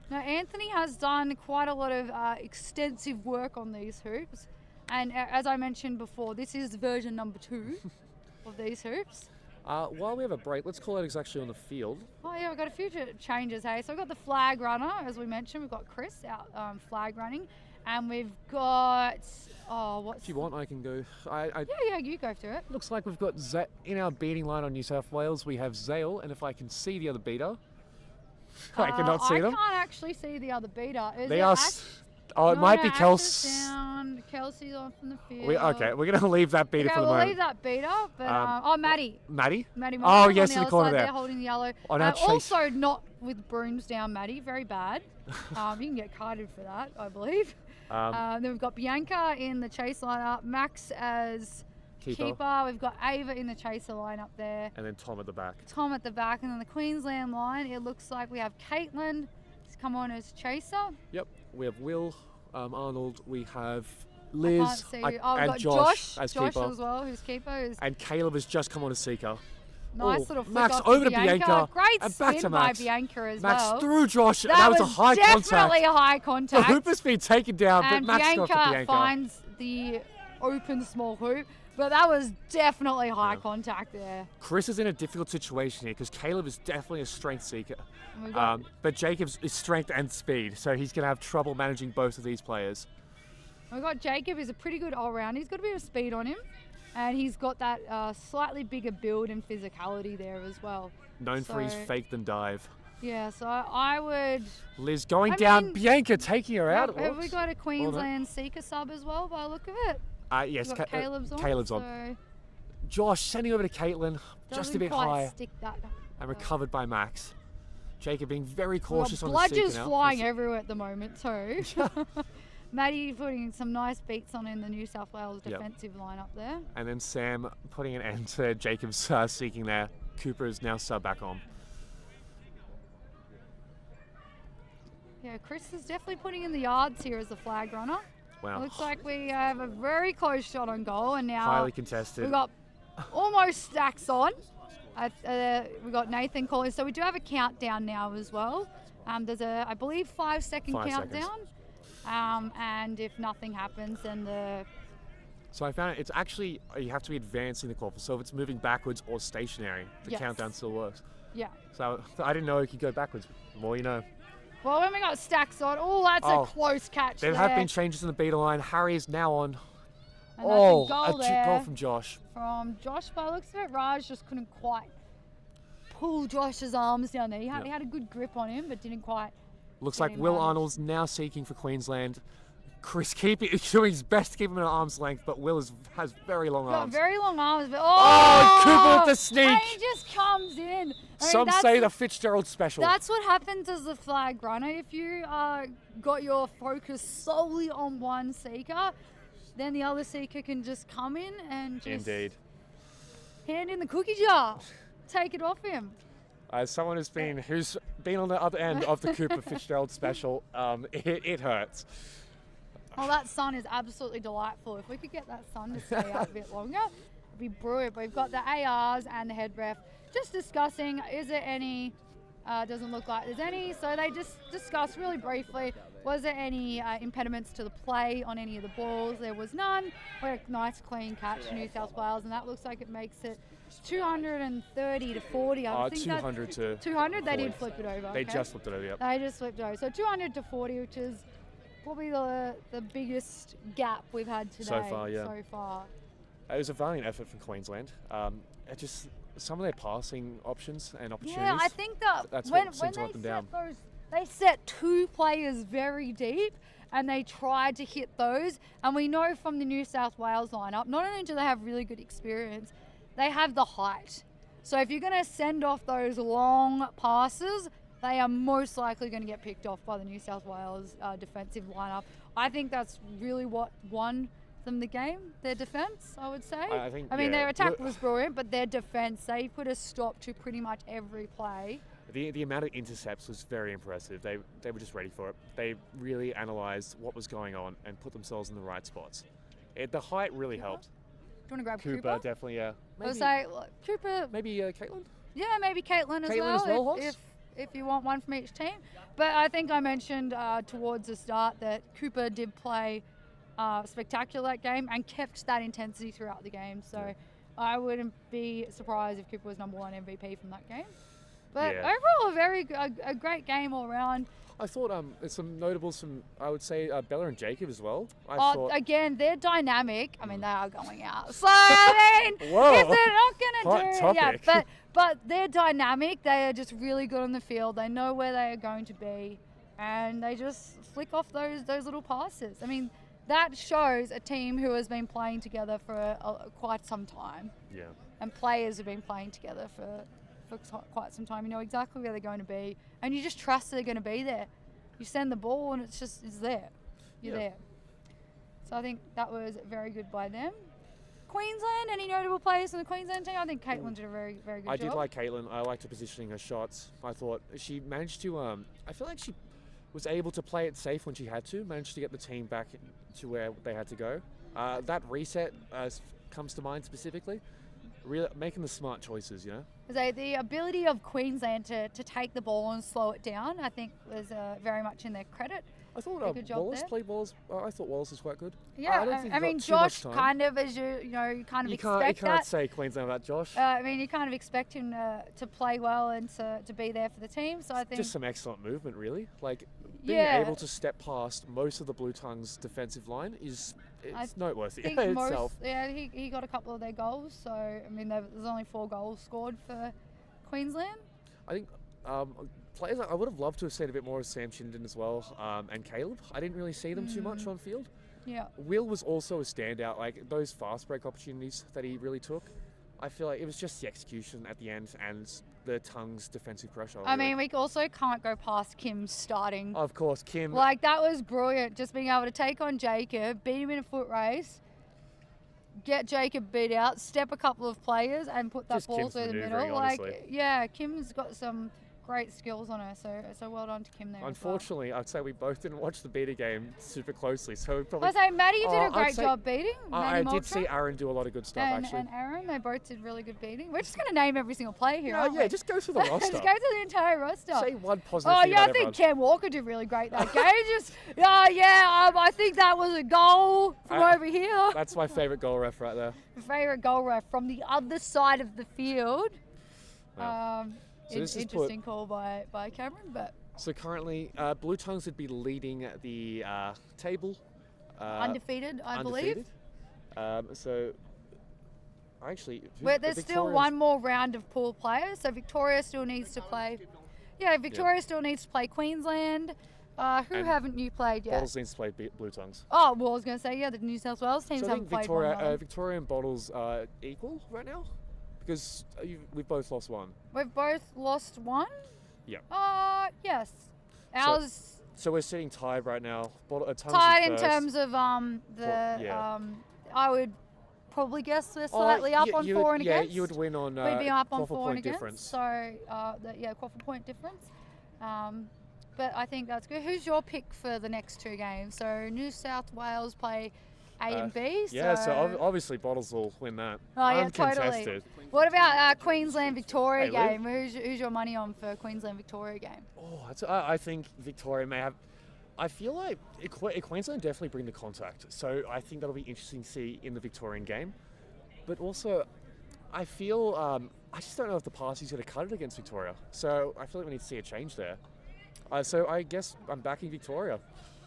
Now, Anthony has done quite a lot of extensive work on these hoops. And as I mentioned before, this is version number 2 of these hoops. While we have a break, let's call out who's actually on the field. Oh yeah, we've got a few changes, hey. So we've got the flag runner, as we mentioned. We've got Chris out flag running. And we've got, If you want, I can go. Yeah, you go through it. Looks like we've got in our beating line on New South Wales, we have Zale, and if I can see the other beater, I cannot see them. I can't actually see the other beater. Is They it are. Ash? Oh, it No, might be Ash is Kels. down. Kelsey's on from the field. Okay, we're going to leave that beater Okay, for the we'll moment. leave that beater. But Maddie. Maddie? Maddie Oh, Martin yes, on in the other corner side there. They're holding the yellow. Oh, now Chase- Also not with brooms down, Maddie. Very bad. You can get carded for that, I believe. Then we've got Bianca in the chase lineup, Max as keeper. We've got Ava in the chaser lineup there. And then Tom at the back. Tom at the back, and then the Queensland line. It looks like we have Caitlin who's come on as chaser. Yep, we have Will, Arnold, we have I Liz, can't see. We've and got Josh as Josh keeper. as well, who's keeper. Who's And Caleb has just come on as seeker. nice little flick Max off over to Bianca. Great And back spin to by Max. Bianca as Max well. through Josh, and that was a high definitely contact. a high The contact. hoop has been taken down, but And Max got to Bianca Bianca. finds the open small hoop, but that was definitely high contact there. Chris is in a difficult situation here because Caleb is definitely a strength seeker. And we've got- But Jacob's is strength and speed, so he's going to have trouble managing both of these players. We've got Jacob, who's a pretty good all-rounder. He's got a bit of speed on him, and he's got that slightly bigger build and physicality there as well. Known for his So- fake than dive. Yeah, so I would... Liz going I down, mean, Bianca taking her out. Have we Oops. got a Queensland seeker sub as well, by the look of it? Yes, We've got Caleb's on. Caleb's on. So Josh sending over to Caitlin, just doesn't a bit quite high, stick that. and recovered by Max. Jacob being very We've got cautious on the seeker bludgers now. flying everywhere at the moment too. Maddie putting some nice beats on in the New South Wales Yep. defensive lineup there. And then Sam putting an end to Jacob's seeking there. Cooper is now sub back on. Yeah, Chris is definitely putting in the yards here as the flag runner. Wow. Looks like we have a very close shot on goal, and now Highly contested. we've got almost stacks on. We've got Nathan calling, so we do have a countdown now as well. There's a, I believe, 5-second 5 seconds. countdown. And if nothing happens, then the So I found it's actually, you have to be advancing the quaffle. So if it's moving backwards or stationary, the Yes. countdown still works. yeah. So I didn't know it could go backwards. The more you know. Well, when we got stacks on, that's Oh, a close catch There there. have been changes in the beater line. Harry is now on. And that's a goal a there goal from Josh. from Josh. By the looks of it, Raj just couldn't quite pull Josh's arms down there. He had a good grip on him, but didn't quite. Looks Get like him Will out. Arnold's now seeking for Queensland. Chris doing his best to keep him at arm's length, but Will has very long Got arms. very long arms, but Oh, Cooper with the sneak. And he just comes in. I mean, Some that's say the Fitzgerald special. That's what happens as a flag runner. If you got your focus solely on one seeker, then the other seeker can just come in and just Indeed. hand in the cookie jar, take it off him. As someone who's been on the other end of the Cooper Fitzgerald special, it hurts. Well, that sun is absolutely delightful. If we could get that sun to stay out a bit longer, it'd be brilliant. But we've got the ARs and the head ref just discussing, is there any, doesn't look like there's any. So they just discussed really briefly, was there any impediments to the play on any of the balls? There was none. We had a nice clean catch in New South Wales, and that looks like it makes it 230 to 40. I think 200 to 200. They 40. did flip it over. They okay? just flipped it over, yep. They just flipped it over. So 200 to 40, which is probably the biggest gap we've had today. So far, yeah. So far. It was a valiant effort from Queensland. It just some of their passing options and opportunities. Yeah, I think that that's when what seemed to let them they down. set those, they set 2 players very deep, and they tried to hit those. And we know from the New South Wales lineup, not only do they have really good experience, they have the height. So if you're going to send off those long passes, they are most likely going to get picked off by the New South Wales defensive lineup. I think that's really what won them the game, their defence, I would say. I think, I mean, yeah. their attack was brilliant, but their defence, they put a stop to pretty much every play. The amount of intercepts was very impressive. They were just ready for it. They really analysed what was going on and put themselves in the right spots. The height really helped. Do you want to grab Cooper, Cooper? definitely, yeah. I would say Cooper. Maybe Caitlin? Yeah, maybe Caitlin as Caitlin as well, well, Hoss? if you want one from each team. But I think I mentioned towards the start that Cooper did play spectacular that game and kept that intensity throughout the game. So Yeah. I wouldn't be surprised if Cooper was #1 MVP from that game. But Yeah. overall, a great game all around. I thought there's some notables from, I would say, Bella and Jacob as well. I thought, Again, they're dynamic. I mean, they are going out. So, I mean, Whoa. if they're not going Hot to do... topic. Yeah, but they're dynamic. They are just really good on the field. They know where they are going to be. And they just flick off those little passes. I mean, that shows a team who has been playing together for quite some time. yeah. And players have been playing together for quite some time. You know exactly where they're going to be, and you just trust they're going to be there. You send the ball, and it's there. You're Yeah. there. So I think that was very good by them. Queensland, any notable players in the Queensland team? I think Caitlin did a very, very good job. I did like Caitlin. I liked her positioning, her shots. I thought she managed to, I feel like she was able to play it safe when she had to, managed to get the team back to where they had to go. That reset comes to mind specifically. Really making the smart choices, you know? So the ability of Queensland to take the ball and slow it down, I think, was very much in their credit. I thought Did a good job Wallace there. played Wallace. I thought Wallace was quite good. Yeah, I don't think I he mean, got too much Josh time. kind of, as you kind of You expect can't that. say Queensland about Josh. I mean, you kind of expect him to play well and to be there for the team. So I think Just some excellent movement, really. Like being Yeah. able to step past most of the Blue Tongues' defensive line is I noteworthy think in itself. he got a couple of their goals. So I mean, there's only 4 goals scored for Queensland. I think players, I would have loved to have seen a bit more of Sam Chinden as well, and Caleb. I didn't really see them too much on field. Yeah. Will was also a standout, like those fast break opportunities that he really took. I feel like it was just the execution at the end and the Tongues' defensive pressure. I mean, we also can't go past Kim starting. Of course, Kim. Like, that was brilliant. Just being able to take on Jacob, beat him in a foot race, get Jacob beat out, step a couple of players, and put that Just ball Kim's through the manoeuvring, middle. honestly. Like, yeah, Kim's got some great skills on her. So well done to Kim there. Unfortunately, I'd say we both didn't watch the beta game super closely, so we As probably. well. I say, Maddie did a I'd great say- job beating. I Maddie did see Moultrie Aaron do a lot of good stuff, and, actually. and Aaron, they both did really good beating. We're just going to name every single player here, Yeah, aren't yeah, we? just go through the roster. Just go through the entire roster. Say one positive Oh thing yeah, I about think everyone. Cam Walker did really great that game. I think that was a goal from over here. That's my favourite goal ref right there. Favorite goal ref from the other side of the field. Wow. So this has put- Interesting call by Cameron, but So currently, Blue Tongues would be leading the table. undefeated, I believe. So, actually, There's still one more round of pool players, so Victoria still needs to play. Yeah, Victoria still needs to play Queensland. Who And haven't you played yet? Bottles needs to play Blue Tongues. Oh, well, I was going to say, yeah, the New South Wales teams So I haven't think played one another. Victoria and Bottles are equal right now, because we've both lost one. We've both lost one? Yeah. Yes. Ours So we're sitting tied right now. Tongues tied is in first. terms of yeah. I would probably guess we're slightly up on for and against. Yeah, you would win on We'd be up on quaffle for point and against. difference. So, quaffle point difference. But I think that's good. Who's your pick for the next 2 games? So New South Wales play A and B. Yeah, so obviously Bottles will win that. Oh, yeah, Uncontested. totally. What about Queensland Victoria Hey, Lou. game? Who's your money on for Queensland Victoria game? Oh, I think Victoria may have. I feel like Queensland definitely bring the contact, so I think that'll be interesting to see in the Victorian game. But also, I feel I just don't know if the party's going to cut it against Victoria. So I feel like we need to see a change there. So I guess I'm backing Victoria.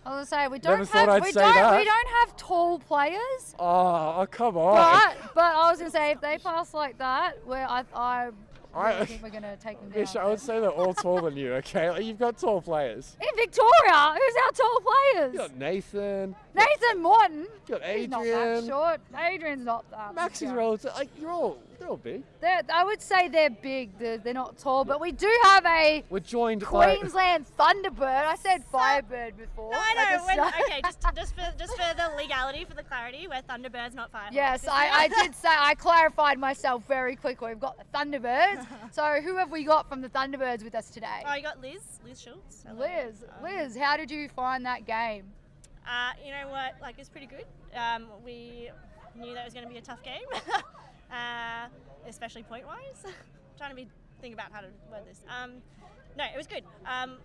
I was gonna say we Never don't thought have I'd say that. we don't have tall players. Oh, come on. But I was gonna say if they pass like that, I really think we're gonna take them down. Ish, I would say they're all taller than you, okay? Like, you've got tall players. In Victoria, who's our tall players? You got Nathan. Nathan Morton. You got He's not that Adrian. short. Adrian's not that. Max is short. relative. Like, they're all big. I would say they're big. They're not tall, but we do have a We're joined by. Queensland Thunderbird. I said Firebird before. No, I at the know. start. Okay, just for the legality, for the clarity, we're Thunderbirds, not Firehawks. Yes, I did say, I clarified myself very quickly. We've got the Thunderbirds. So who have we got from the Thunderbirds with us today? Oh, you got Liz Schultz. Hello. Liz, how did you find that game? You know what? Like, it's pretty good. We knew that it was going to be a tough game, especially point-wise. Trying to think about how to word this. No, it was good.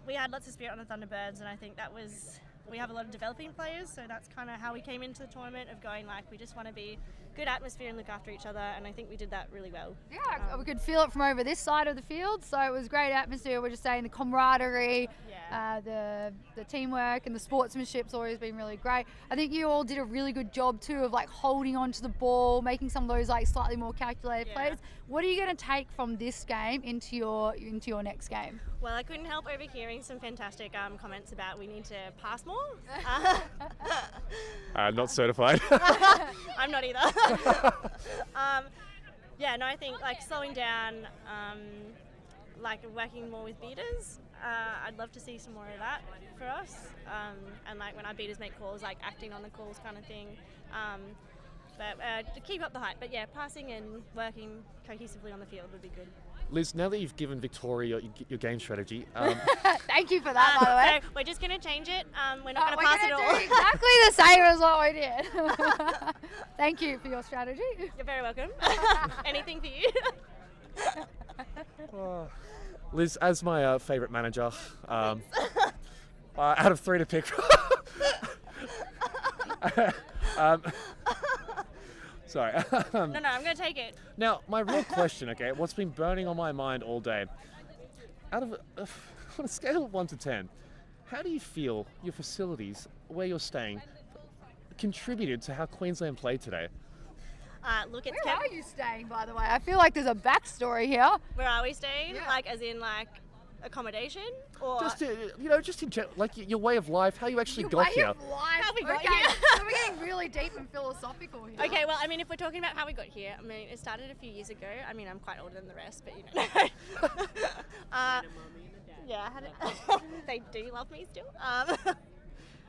We had lots of spirit on the Thunderbirds, and I think that was. We have a lot of developing players, so that's kind of how we came into the tournament, of going like we just want to be good atmosphere and look after each other, and I think we did that really well. Yeah, we could feel it from over this side of the field, so it was great atmosphere. We're just saying the camaraderie, the teamwork and the sportsmanship's always been really great. I think you all did a really good job too of like holding on to the ball, making some of those like slightly more calculated plays. What are you going to take from this game into your next game? Well, I couldn't help overhearing some fantastic comments about we need to pass more. Not certified. I'm not either. I think like slowing down, like working more with beaters. I'd love to see some more of that for us. And like when our beaters make calls, like acting on the calls kind of thing. But to keep up the hype. But yeah, passing and working cohesively on the field would be good. Liz, now that you've given Victoria your game strategy, Thank you for that, by the way. So we're just going to change it. We're not going to pass it all. Do exactly the same as what we did. Thank you for your strategy. You're very welcome. Anything for you. Liz, as my favourite manager, out of 3 to pick. Sorry. No, I'm going to take it. Now, my real question, okay, what's been burning on my mind all day, on a scale of 1 to 10, how do you feel your facilities, where you're staying, contributed to how Queensland played today? Look, it's Where are you staying, by the way? I feel like there's a backstory here. Where are we staying? Yeah. Like, as in, like, accommodation? Or Just, just in general, like your way of life, how you actually got here. How we got Okay, here. so we're getting really deep and philosophical here. Okay, well, I mean, if we're talking about how we got here, I mean, it started a few years ago. I mean, I'm quite older than the rest, but you know. Yeah, I had it. They do love me still.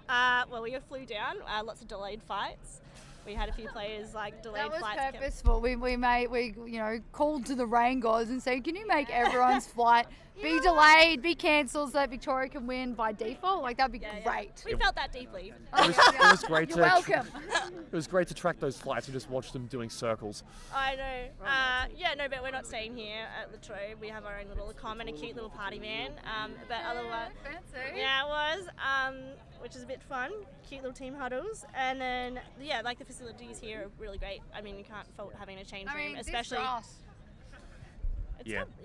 Well, we flew down. Lots of delayed flights. We had a few players like delayed That was flights. purposeful. We called to the rain gods and said, can you make everyone's flight be delayed, be cancelled so that Victoria can win by default? Like, that'd be great. We felt that deeply. It was great You're to welcome. It was great to track those flights and just watch them doing circles. I know. But we're not staying here at Latrobe. We have our own little comm and a cute little party van. But otherwise, Fancy. yeah, it was. Which is a bit fun. Cute little team huddles, and then like the facilities here are really great. I mean, you can't fault having a change room, especially. This grass.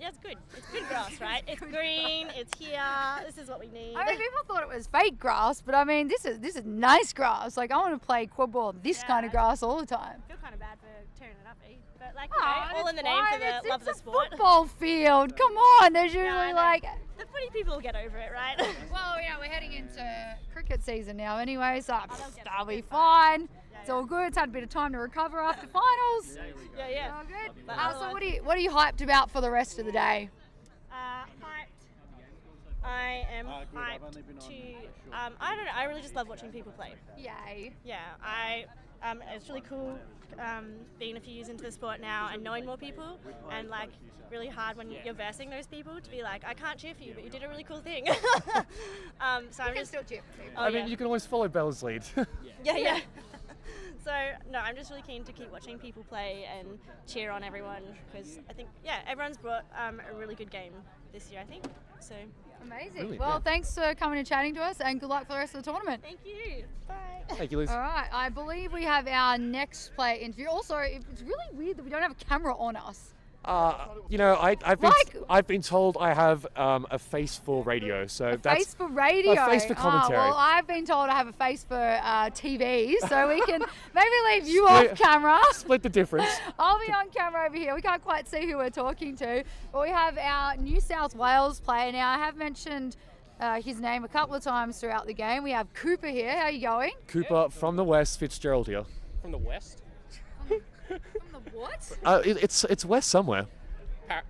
It's good. It's good grass, right? It's green. It's here. This is what we need. I mean, people thought it was fake grass, but I mean, this is nice grass. Like, I want to play quad ball on this kind of grass all the time. I feel kind of bad for tearing it up, but like Oh, all in the it's name for fine. the love of the It's a sport. football field. Come on, there's usually I know. like. The footy people will get over it, right? Well, yeah, we're heading into cricket season now anyway, so get that'll be it. fine. Yeah, It's all good. It's had a bit of time to recover after finals. Yeah. All good. But So otherwise- what are you hyped about for the rest of the day? Hyped. I am hyped to. I don't know. I really just love watching people play. Yay. Yeah, it's really cool being a few years into the sport now and knowing more people, and like really hard when you're versing those people to be like, I can't cheer for you, but you did a really cool thing. So I'm just. still cheer for people. Oh, I mean, you can always follow Bella's lead. Yeah. So no, I'm just really keen to keep watching people play and cheer on everyone, because I think everyone's brought a really good game this year. I think so. Amazing. Brilliant, Well, yeah. thanks for coming and chatting to us, and good luck for the rest of the tournament. Thank you. Bye. Thank you, Liz. All right, I believe we have our next player interview. Also, it's really weird that we don't have a camera on us. I've been told I have a face for radio, so that's Face for radio. a face for commentary. Well, I've been told I have a face for TV, so we can maybe leave you off camera. split the difference. I'll be on camera over here. We can't quite see who we're talking to. But we have our New South Wales player now. I have mentioned his name a couple of times throughout the game. We have Cooper here. How are you going? Cooper from the West, Fitzgerald here. From the west? From the what? It's West somewhere.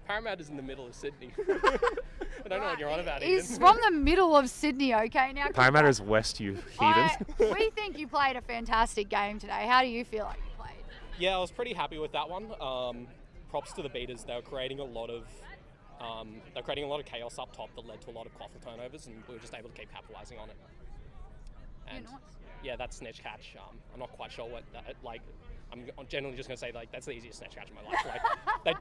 Parramatta's in the middle of Sydney. I don't know what you're on about, He's Eden. from the middle of Sydney, okay? Now, Parramatta is West, you heathen. we think you played a fantastic game today. How do you feel like you played? Yeah, I was pretty happy with that one. Props to the beaters. They were creating a lot of chaos up top that led to a lot of quaffle turnovers, and we were just able to keep capitalising on it. And nice. yeah, that snitch catch. I'm not quite sure what that, like. I'm generally just going to say, like, that's the easiest snatch catch in my life. Like,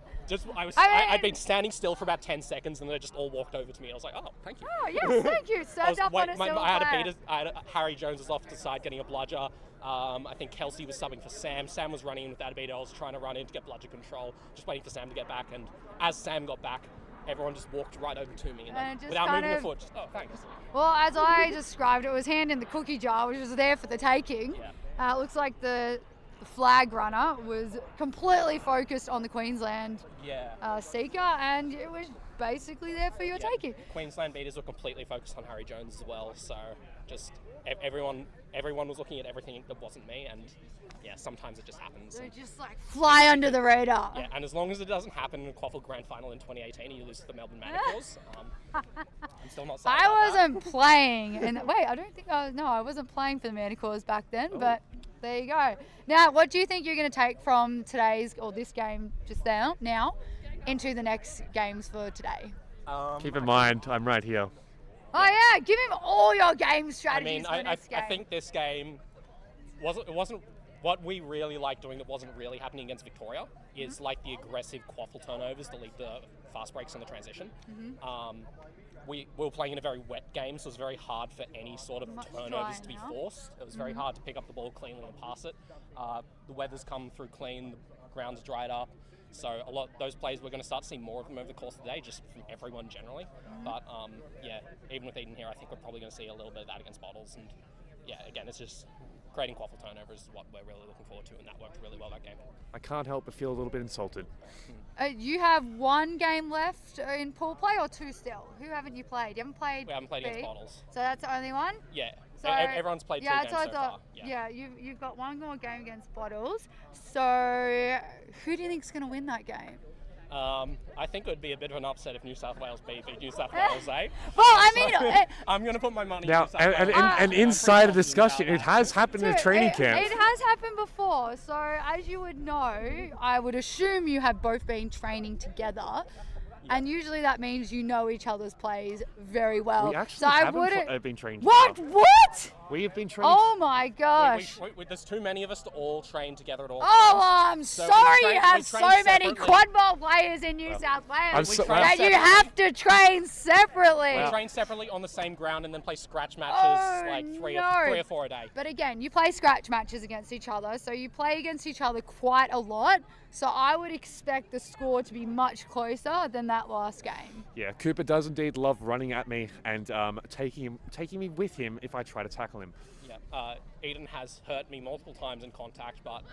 I'd been standing still for about 10 seconds, and they just all walked over to me. I was like, oh, thank you. Oh, yes, thank you. Served up on a silver platter. Harry Jones was off to the side getting a bludger. I think Kelsey was subbing for Sam. Sam was running in without a beater. I was trying to run in to get bludger control, just waiting for Sam to get back. And as Sam got back, everyone just walked right over to me, and just without kind moving a of- foot. Just, oh, thanks. Well, as I described, it was hand in the cookie jar, which was there for the taking. Yeah. It looks like the flag runner was completely focused on the Queensland seeker, and it was basically there for your taking. Queensland beaters were completely focused on Harry Jones as well, so just everyone was looking at everything that wasn't me, and yeah, sometimes it just happens. So just like fly under the radar. Yeah, and as long as it doesn't happen in the Quaffle Grand Final in 2018 and you lose to the Melbourne Manacles, I'm still not sad I about that. wasn't playing, and wait, I don't think I wasn't playing for the Manacores back then, but there you go. Now, what do you think you're going to take from this game just now into the next games for today? Keep in mind, I'm right here. Oh yeah, give him all your game I strategies mean, for the next game. I think this game wasn't what we really liked doing that wasn't really happening against Victoria is like the aggressive quaffle turnovers that lead to fast breaks in the transition. We were playing in a very wet game, so it was very hard for any sort of Much turnovers to be drier now. forced. It was very hard to pick up the ball cleanly and pass it. The weather's come through clean, the ground's dried up. So those plays, we're going to start seeing more of them over the course of the day, just from everyone generally. But yeah, even with Eden here, I think we're probably going to see a little bit of that against Bottles. And yeah, again, it's just creating quaffle turnovers is what we're really looking forward to, and that worked really well that game. I can't help but feel a little bit insulted. You have one game left in pool play or two still? Who haven't you played? You haven't played. We haven't played B? against Bottles. So that's the only one. Yeah, So everyone's played two games so I so thought, far. you've got one more game against Bottles. So who do you think's going to win that game? I think it would be a bit of an upset if New South Wales beat New South Wales, eh? Well, I mean, I'm going to put my money Now, New South Wales. an I'm pretty insider confident discussion, about it that. has happened in a training camp. It has happened before. So as you would know, I would assume you have both been training together. And usually that means you know each other's plays very well. We actually so I haven't wouldn't. been trained What? together. What? We have been trained. Oh my gosh. There's too many of us to all train together at all Oh, times. well, I'm So sorry we you train- have we so train many separately. quad ball players in New South Wales so- that you separately. have to train separately. We train separately on the same ground and then play scratch matches Oh, like three no. or four a day. But again, you play scratch matches against each other, so you play against each other quite a lot. So I would expect the score to be much closer than that last game. Yeah, Cooper does indeed love running at me and taking me with him if I try to tackle him. Yeah, Eden has hurt me multiple times in contact, but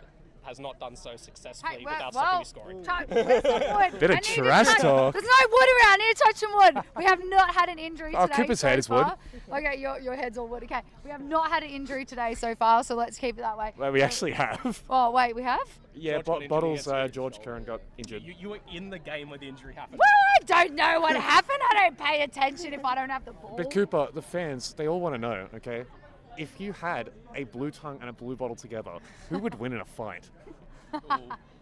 has not done so successfully Hey, without well, stopping me scoring. where's some wood? Bit of I need to trash touch- talk. There's no wood around. I need to touch some wood. We have not had an injury Oh, today. Cooper's so head is wood. far. Okay, your head's all wood. Okay, we have not had an injury today so far, so let's keep it that way. Well, we actually have. Oh wait, we have? Yeah, George got injured Bottles, against you. George Curran got injured. You were in the game where the injury happened. Well, I don't know what happened. I don't pay attention if I don't have the ball. But Cooper, the fans, they all want to know, okay? If you had a blue tongue and a blue bottle together, who would win in a fight? Ooh,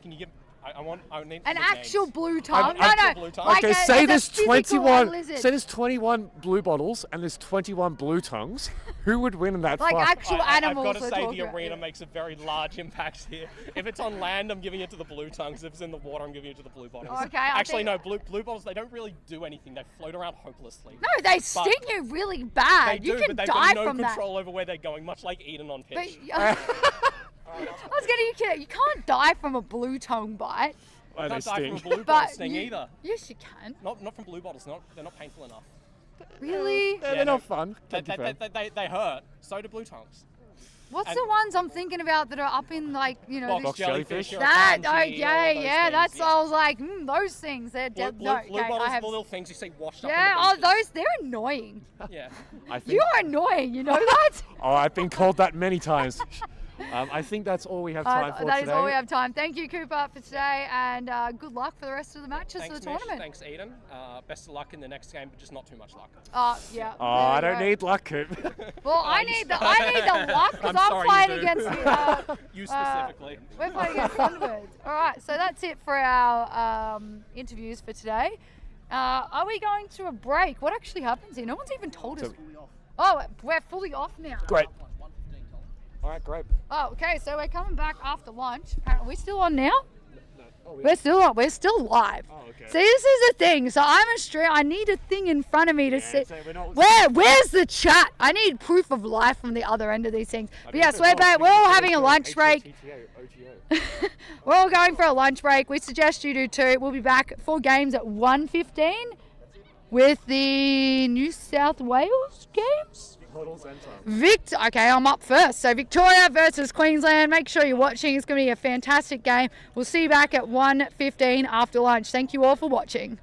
can you give? I need An the actual names. blue tongue. An No, actual no. blue tongue. Like Okay, say like there's physical 21. lizard. Say there's 21 blue bottles and there's 21 blue tongues. Who would win in that Like fight? actual I've animals. got to we're say talking the about. arena makes a very large impact here. If it's on land, I'm giving it to the blue tongues. If it's in the water, I'm giving it to the blue bottles. Okay, I Actually, think- no, blue bottles, they don't really do anything. They float around hopelessly. No, they sting you really bad. They You do, can but they've die got no from that. control over where they're going, much like Eden on But, pitch. you can't die from a blue tongue bite. Why You they can't die from sting? a blue bottle But sting either. Yes, you can. Not from blue bottles. They're not painful enough. Really? They're not fun. They, Can't be fair. they hurt. So do blue tongues. What's And- the ones I'm thinking about that are up in like Box this- jellyfish? that? Orangey, all of Okay, those yeah, things, that's. yeah. I was like, those things. They're Blue, dead. blue, No, blue okay, bottles I have. are the little things you see washed Yeah, up on the beaches. they're annoying. Yeah. I think. You are annoying. You know that? Oh, I've been called that many times. I think that's all we have time for That today. is all we have time. Thank you, Cooper, for today, and good luck for the rest of the matches Thanks, of the Mish. tournament. Thanks, Eden. Best of luck in the next game, but just not too much luck. Yeah. Oh, I there don't we go. need luck, Coop. Well, I you need s- the luck because I'm I'm sorry, playing you do. against the. You specifically. We're playing against Thunderbirds. All right, so that's it for our interviews for today. Are we going to a break? What actually happens here? No one's even told us. Oh, we're fully off now. Great. All right, great. Oh, okay. So we're coming back after lunch. Apparently, we're still on now. Oh, We're still on. We're still live. Oh, okay. See, this is the thing. So I'm a stream. I need a thing in front of me to see. so we're not- Where's the chat? I need proof of life from the other end of these things. But yes, we're back. We're all having a lunch break. We're all going for a lunch break. We suggest you do too. We'll be back for games at 1:15 with the New South Wales games. Okay, I'm up first. So Victoria versus Queensland. Make sure you're watching. It's going to be a fantastic game. We'll see you back at 1:15 after lunch. Thank you all for watching.